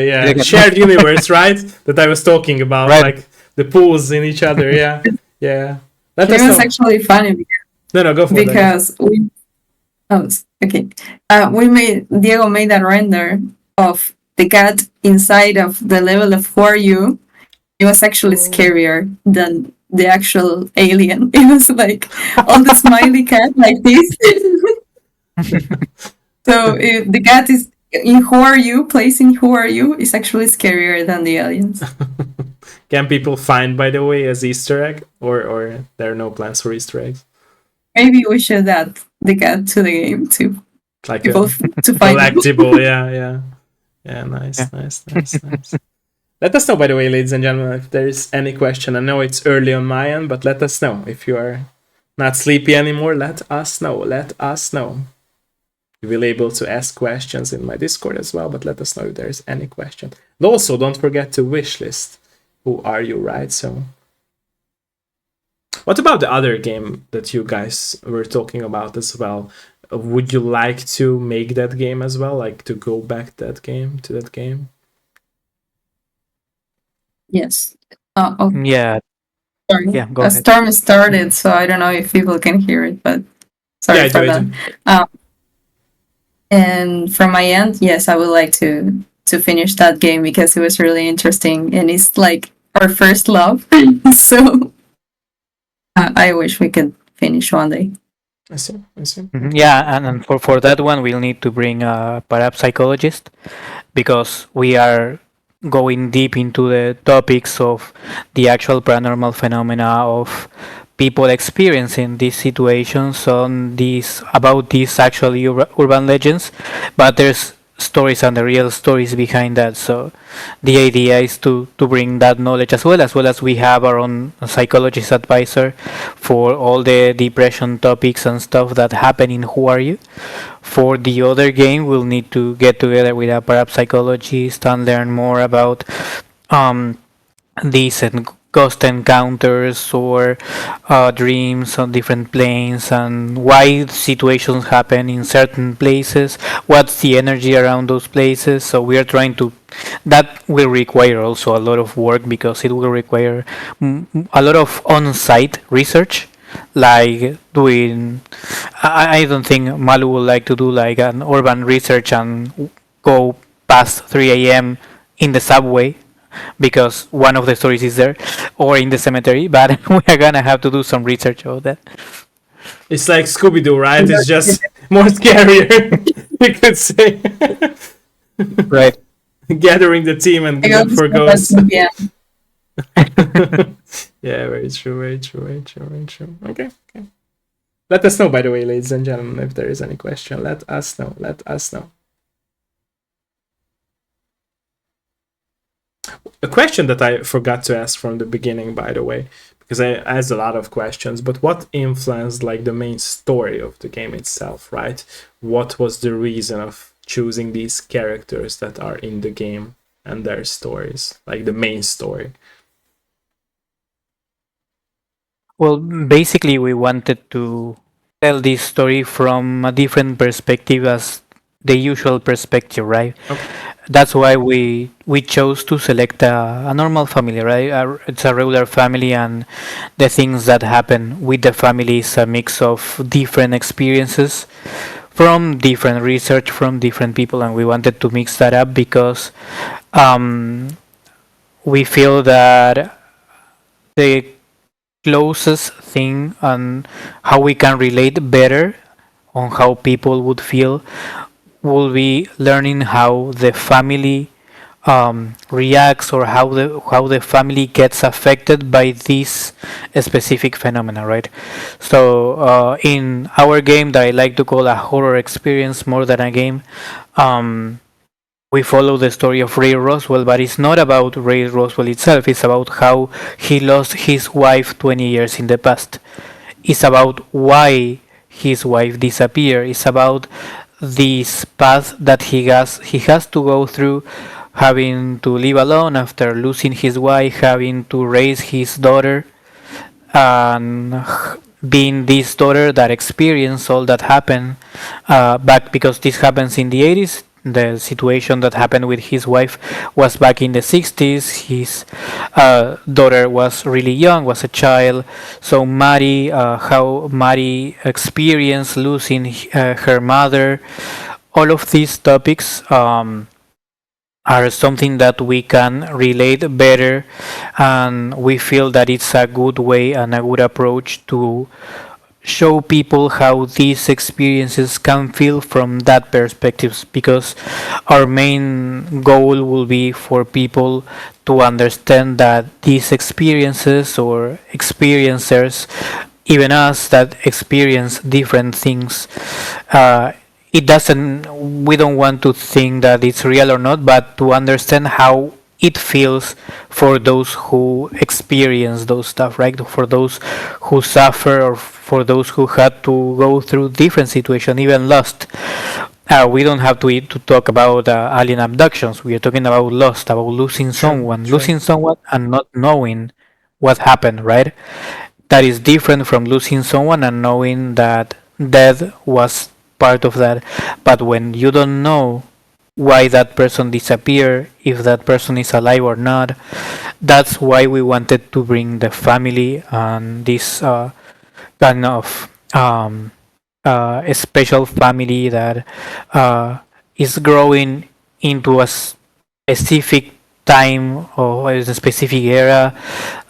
yeah. Like a- Shared universe, right? That I was talking about, Right. like the pools in each other. Yeah, yeah. Let It us was know. actually funny No, go for it. because we okay. Diego made a render of the cat inside of the level of Who Are You. It was actually scarier than the actual alien. It was like on the smiley cat like this. So if the cat is in Who Are You, placing Who Are You is actually scarier than the aliens. Can people find, by the way, as Easter egg, or there are no plans for Easter eggs? Maybe we should add the cat to the game too. Like People a to find it. collectible, yeah. Nice. Let us know, by the way, ladies and gentlemen, if there is any question. I know it's early on my end, but let us know if you are not sleepy anymore. Let us know. You will be able to ask questions in my Discord as well, but let us know if there is any question. And also, don't forget to wishlist Who Are You, right? So, what about the other game that you guys were talking about as well? Would you like to make that game as well? Like to go back to that game? Yes. Yeah, Sorry. yeah, go A ahead. storm started, so I don't know if people can hear it, but sorry Yeah, I for do, I that. And from my end, yes, I would like to finish that game because it was really interesting and it's like our first love. So I wish we could finish one day. I see. Yeah, and for that one, we'll need to bring a parapsychologist because we are going deep into the topics of the actual paranormal phenomena of people experiencing these situations on these about these actually urban legends, but there's stories and the real stories behind that. So the idea is to bring that knowledge as well as we have our own psychologist advisor for all the depression topics and stuff that happen in Who Are You. For the other game, we'll need to get together with a parapsychologist and learn more about um, these ghost encounters or dreams on different planes and why situations happen in certain places, what's the energy around those places. So we are trying to, that will require also a lot of work because it will require a lot of on-site research, like doing, I don't think Malu would like to do like an urban research and go past 3 a.m. in the subway because one of the stories is there, or in the cemetery, but we are gonna have to do some research about that. It's like Scooby Doo, right? It's just more scarier, we could say. Right. Gathering the team and look for ghosts. Yeah. Yeah, very true. Okay. Let us know, by the way, ladies and gentlemen, if there is any question. Let us know. Let us know. A question that I forgot to ask from the beginning, by the way, because I asked a lot of questions, but what influenced like the main story of the game itself, right? What was the reason of choosing these characters that are in the game and their stories, like the main story? Well, basically, we wanted to tell this story from a different perspective as the usual perspective, right? Okay. That's why we chose to select a normal family, right? It's a regular family, and the things that happen with the family is a mix of different experiences from different research from different people, and we wanted to mix that up because um, we feel that the closest thing on how we can relate better on how people would feel will be learning how the family reacts, or how the family gets affected by this specific phenomena, right? So in our game that I like to call a horror experience more than a game, um, we follow the story of Ray Roswell, but it's not about Ray Roswell itself. It's about how he lost his wife 20 years in the past. It's about why his wife disappeared. It's about this path that he has to go through, having to live alone after losing his wife, having to raise his daughter, and being this daughter that experienced all that happened back, because this happens in the 80s. The situation that happened with his wife was back in the 60s. His daughter was really young, was a child. So Mari, how Mari experienced losing her mother, all of these topics are something that we can relate better, and we feel that it's a good way and a good approach to show people how these experiences can feel from that perspective, because our main goal will be for people to understand that these experiences or experiencers, even us that experience different things, uh, it doesn't we don't want to think that it's real or not, but to understand how it feels for those who experience those stuff, right? For those who suffer, or for those who had to go through different situations, even lost. We don't have to talk about alien abductions. We are talking about lost, about losing someone, Sure. losing someone and not knowing what happened, right? That is different from losing someone and knowing that death was part of that. But when you don't know why that person disappeared, if that person is alive or not, that's why we wanted to bring the family and this kind of a special family that is growing into a specific time or a specific era.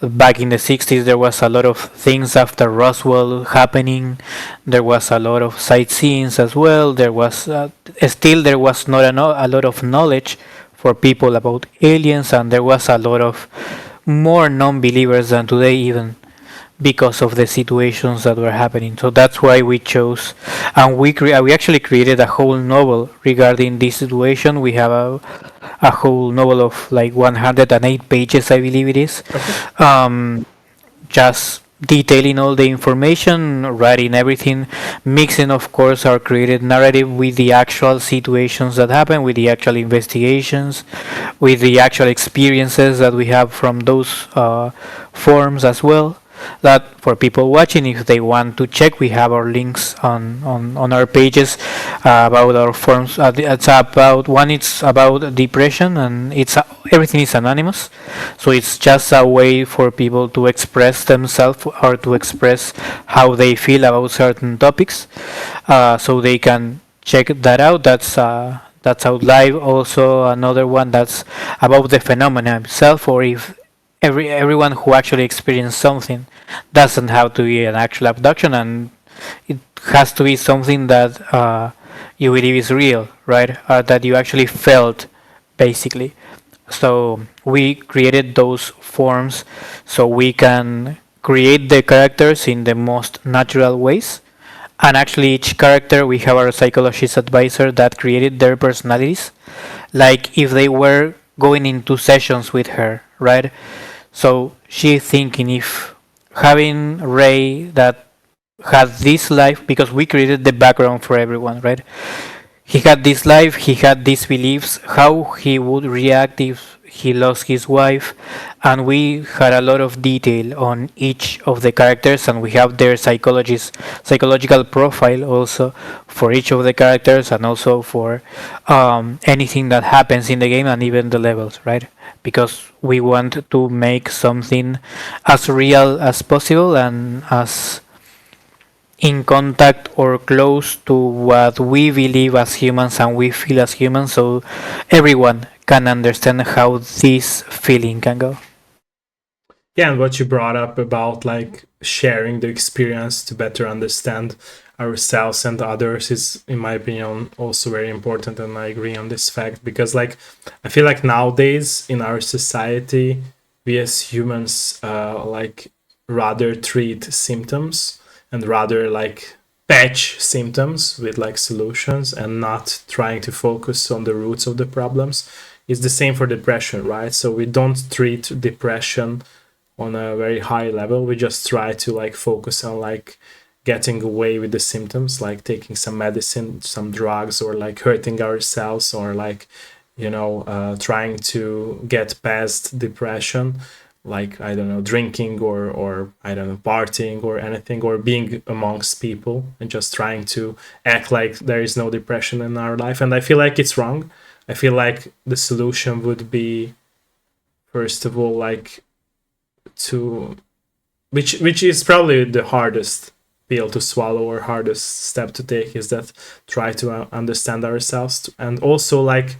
Back in the 60s, there was a lot of things after Roswell happening. There was a lot of sightseeing as well. There was there was not a lot of knowledge for people about aliens, and there was a lot of more non-believers than today even, because of the situations that were happening. So that's why we chose, and we actually created a whole novel regarding this situation. We have a whole novel of like 108 pages, I believe it is. Okay. Just detailing all the information, writing everything, mixing, of course, our created narrative with the actual situations that happen, with the actual investigations, with the actual experiences that we have from those forums as well. That for people watching, if they want to check, we have our links on our pages about our forms. It's about one. It's about depression, and everything is anonymous, so it's just a way for people to express themselves or to express how they feel about certain topics. So they can check that out. That's out live. Also, another one that's about the phenomena itself, or if everyone who actually experienced something doesn't have to be an actual abduction, and it has to be something that you believe is real, right? That you actually felt, basically. So we created those forms so we can create the characters in the most natural ways, and actually each character we have our psychologist advisor that created their personalities, like if they were going into sessions with her, right? So she's thinking if having Ray that had this life, because we created the background for everyone, right? He had this life, he had these beliefs, how he would react if he lost his wife, and we had a lot of detail on each of the characters, and we have their psychological profile also for each of the characters, and also for anything that happens in the game and even the levels, right? Because we want to make something as real as possible and as in contact or close to what we believe as humans and we feel as humans, so everyone can understand how this feeling can go. Yeah, and what you brought up about like sharing the experience to better understand ourselves and others is, in my opinion, also very important. And I agree on this fact because, like, I feel like nowadays in our society, we as humans, like, rather treat symptoms and rather like patch symptoms with like solutions and not trying to focus on the roots of the problems. It's the same for depression, right? So we don't treat depression on a very high level. We just try to like focus on like getting away with the symptoms, like taking some medicine, some drugs, or like hurting ourselves, or like, trying to get past depression, like, I don't know, drinking, or I don't know, partying or anything, or being amongst people and just trying to act like there is no depression in our life. And I feel like it's wrong. I feel like the solution would be, first of all, like, to which is probably the hardest pill to swallow or hardest step to take, is that try to understand ourselves, and also like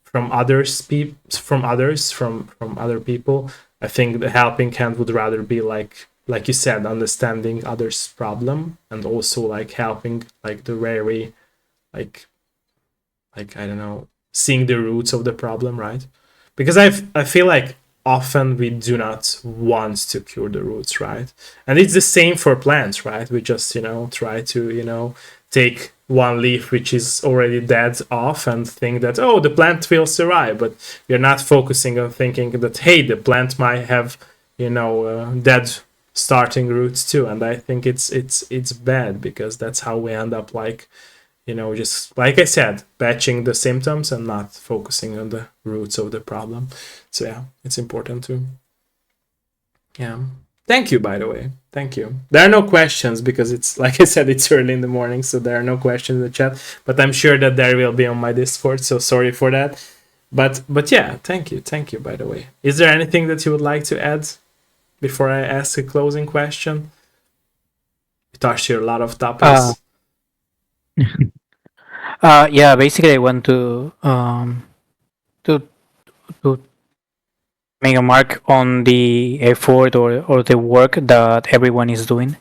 from from other people. I think the helping hand would rather be like you said, understanding others' problem, and also like helping like the very like I don't know, seeing the roots of the problem, right? Because I feel like often we do not want to cure the roots, right? And it's the same for plants, right? We just, try to, take one leaf which is already dead off and think that, oh, the plant will survive, but we're not focusing on thinking that, hey, the plant might have, dead starting roots too. And I think it's bad, because that's how we end up like, just like I said, patching the symptoms and not focusing on the roots of the problem. So yeah, it's important too. Yeah. Thank you, by the way. Thank you. There are no questions because it's, like I said, it's early in the morning, so there are no questions in the chat. But I'm sure that there will be on my Discord, so sorry for that. But yeah, thank you. Thank you, by the way. Is there anything that you would like to add before I ask a closing question? We touched here a lot of topics. Yeah, basically I want to to make a mark on the effort or the work that everyone is doing,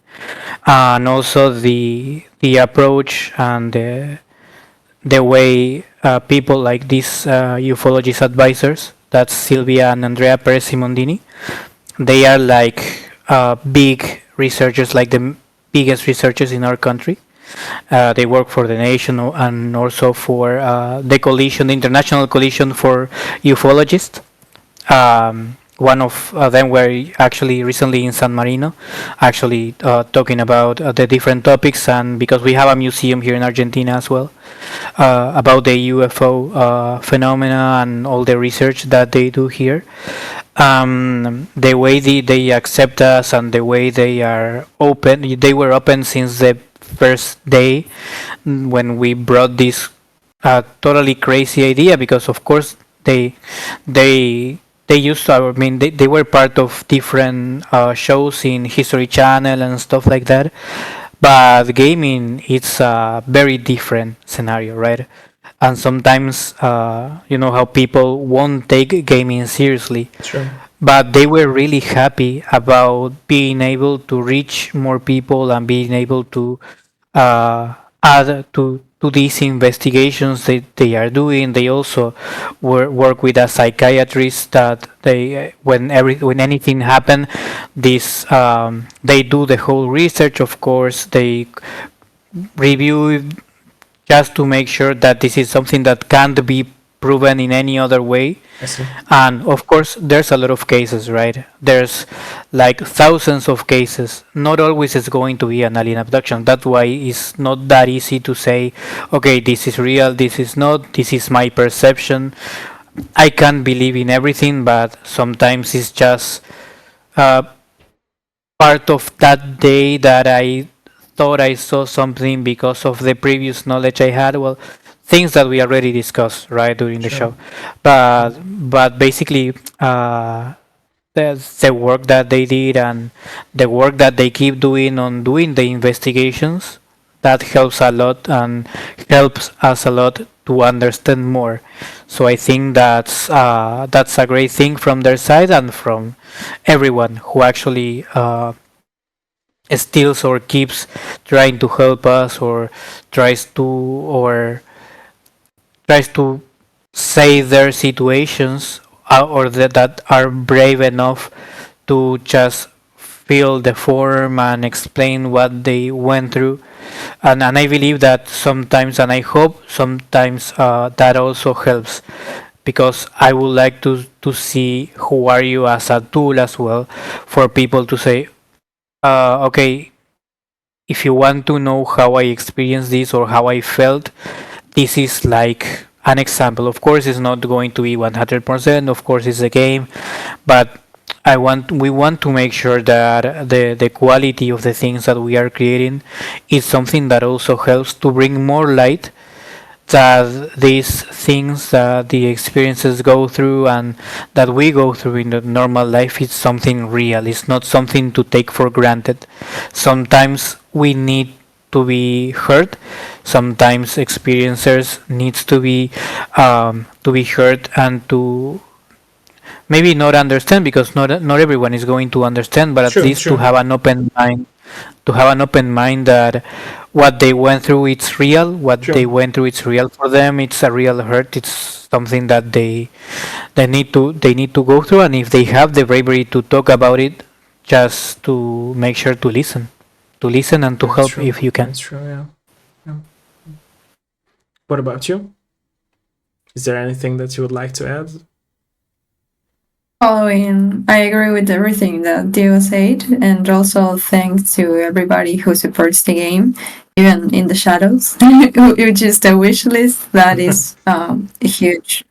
and also the approach and the way people like these ufologist advisors, that's Silvia and Andrea Perez Simondini, they are like big researchers, like the biggest researchers in our country. They work for the nation and also for the coalition, the international coalition for ufologists. One of them were actually recently in San Marino, actually talking about the different topics, and because we have a museum here in Argentina as well, about the UFO phenomena and all the research that they do here. The way they accept us and the way they are open, they were open since the first day when we brought this totally crazy idea, because of course they they used to, I mean, they were part of different shows in History Channel and stuff like that, but gaming, it's a very different scenario, right? And sometimes you know how people won't take gaming seriously, Sure. but they were really happy about being able to reach more people and being able to add to these investigations they are doing. They also work with a psychiatrist that they when anything happen, this they do the whole research. Of course, they review just to make sure that this is something that can't be proven in any other way. I see. And of course, there's a lot of cases, right? There's like thousands of cases. Not always is going to be an alien abduction. That's why it's not that easy to say, okay, this is real, this is not, this is my perception. I can't believe in everything, but sometimes it's just uh, part of that day that I thought I saw something because of the previous knowledge I had. Well, things that we already discussed right during the Sure. show, but basically, the work that they did and the work that they keep doing on doing the investigations, that helps a lot and helps us a lot to understand more. So I think that's a great thing from their side and from everyone who actually steals or keeps trying to help us or tries to or tries to say their situations, or that are brave enough to just fill the form and explain what they went through. And I believe that sometimes, and I hope sometimes, that also helps, because I would like to see who are you as a tool as well, for people to say, okay, if you want to know how I experienced this or how I felt, this is like an example. Of course, it's not going to be 100%. Of course, it's a game, but we want to make sure that the quality of the things that we are creating is something that also helps to bring more light, that these things that the experiences go through and that we go through in the normal life is something real. It's not something to take for granted. Sometimes we need to be heard. Sometimes experiencers needs to be heard and to maybe not understand, because not everyone is going to understand, but at True, least to true. have an open mind, that what they went through, it's real. What they True. went through, it's real for them. It's a real hurt. It's something that they need to go through, and if they have the bravery to talk about it, just to make sure to listen and to That's help true. if you can. That's true, yeah. Yeah. What about you? Is there anything that you would like to add? Following, I agree with everything that Diego said, and also thanks to everybody who supports the game, even in the shadows, which is the wish list. That is a huge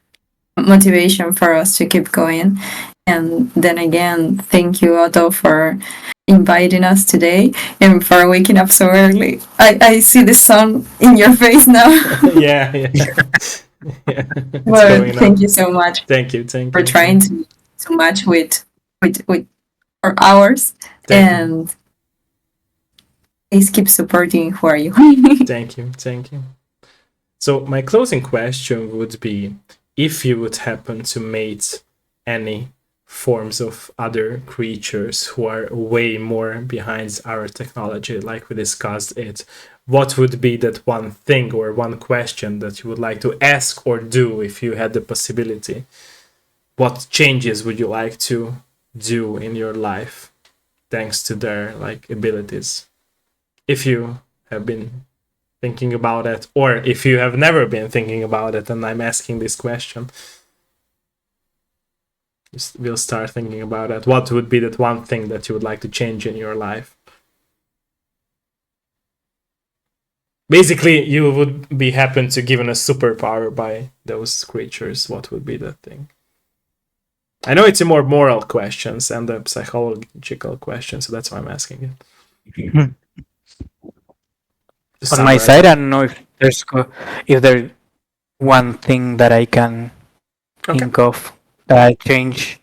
motivation for us to keep going. And then again, thank you, Otto, for inviting us today and for waking up so early. I see the sun in your face now. Yeah, yeah. Yeah, it's But going thank on. you so much Thank you, thank for you, trying to match with our hours, thank you, and please keep supporting who are you. thank you, thank you. So my closing question would be, if you would happen to mate any forms of other creatures who are way more behind our technology, like we discussed it, what would be that one thing or one question that you would like to ask or do if you had the possibility? What changes would you like to do in your life thanks to their like abilities? If you have been thinking about it, or if you have never been thinking about it and I'm asking this question, we'll start thinking about it. What would be that one thing that you would like to change in your life? Basically, you would be happen to given a superpower by those creatures. What would be that thing? I know it's a more moral questions and a psychological question, so that's why I'm asking it. To On my summarize side, I it. don't know if there's one thing that I can Okay. think of that I change.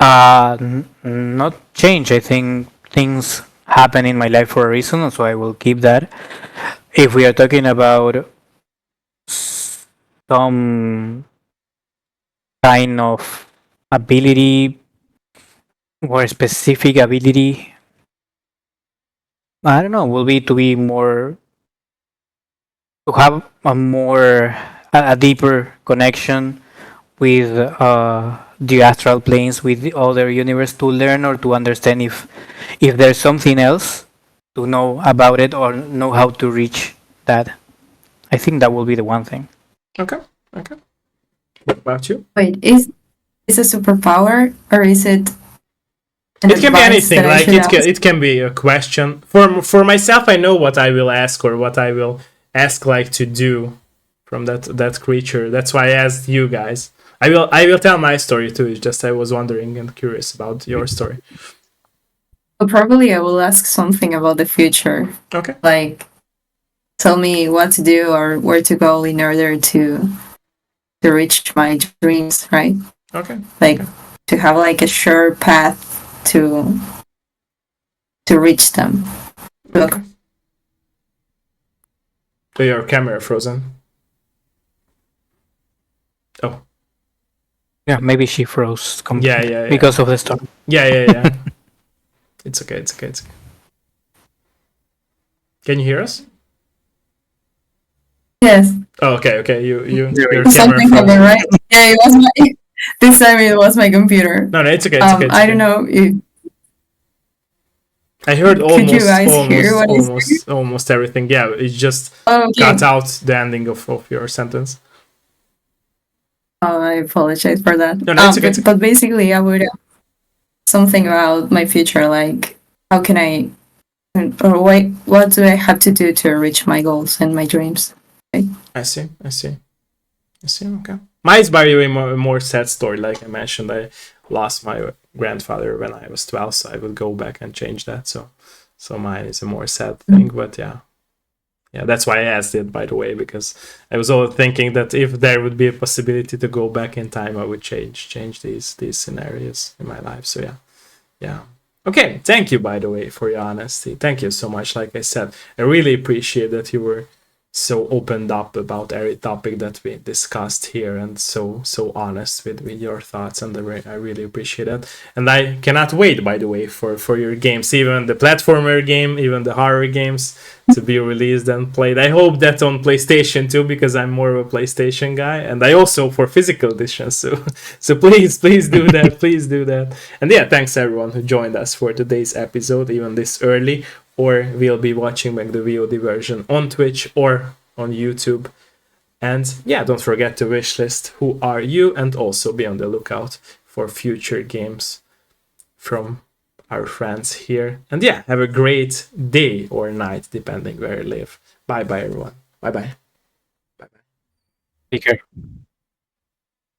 Not change. I think things happen in my life for a reason, so I will keep that. If we are talking about some kind of ability or specific ability, I don't know, will be to be more, to have a deeper connection with the astral planes, with the other universe, to learn or to understand if there's something else to know about it or know how to reach that. I think that will be the one thing. Okay. Okay. What about you? Wait, is a superpower or is it an It can be advice anything. that I Like should ask? it can be a question. For myself, I know what I will ask or what I will ask like to do from that creature. That's why I asked you guys. I will tell my story too. It's just I was wondering and curious about your story. Well, probably I will ask something about the future, Okay. like tell me what to do or where to go in order to reach my dreams, right? Okay. Like Okay. to have like a sure path to reach them. Look, Okay. So your camera frozen. Oh. Yeah, maybe she froze Yeah. completely Yeah. Yeah. because of the storm. Yeah. Yeah. Yeah. It's okay. It's okay. It's okay. Can you hear us? yes, Oh, okay. Okay. There we Your go. camera something happened, frozen. right? Yeah, it was my. This time it was my computer. No. No. It's okay. It's okay. It's I okay. don't know. I heard Could you guys hear what I said? almost everything. Yeah, it just Oh, okay. cut out the ending of your sentence. Oh, I apologize for that. No, no, it's okay. It's okay. But basically, I would something about my future, like how can I, or what do I have to do to reach my goals and my dreams? I see. I see. I see. Okay. Mine's by the way more sad story. Like I mentioned, I lost my grandfather when I was 12, so I would go back and change that. So mine is a more sad thing. But yeah, yeah, that's why I asked it, by the way, because I was always thinking that if there would be a possibility to go back in time, I would change these scenarios in my life. So yeah, yeah. Okay, thank you, by the way, for your honesty. Thank you so much. Like I said, I really appreciate that you were so opened up about every topic that we discussed here and so honest with your thoughts, and I really appreciate it. And I cannot wait, by the way, for your games, even the platformer game, even the horror games, to be released and played. I hope that on PlayStation too, because I'm more of a PlayStation guy, and I also for physical editions. So please do that. Please do that. And yeah, thanks everyone who joined us for today's episode, even this early, or will be watching back the VOD version on Twitch or on YouTube. And yeah, don't forget to wishlist who are you, and also be on the lookout for future games from our friends here. And yeah, have a great day or night, depending where you live. Bye bye, everyone. Bye bye. Bye bye. Take care.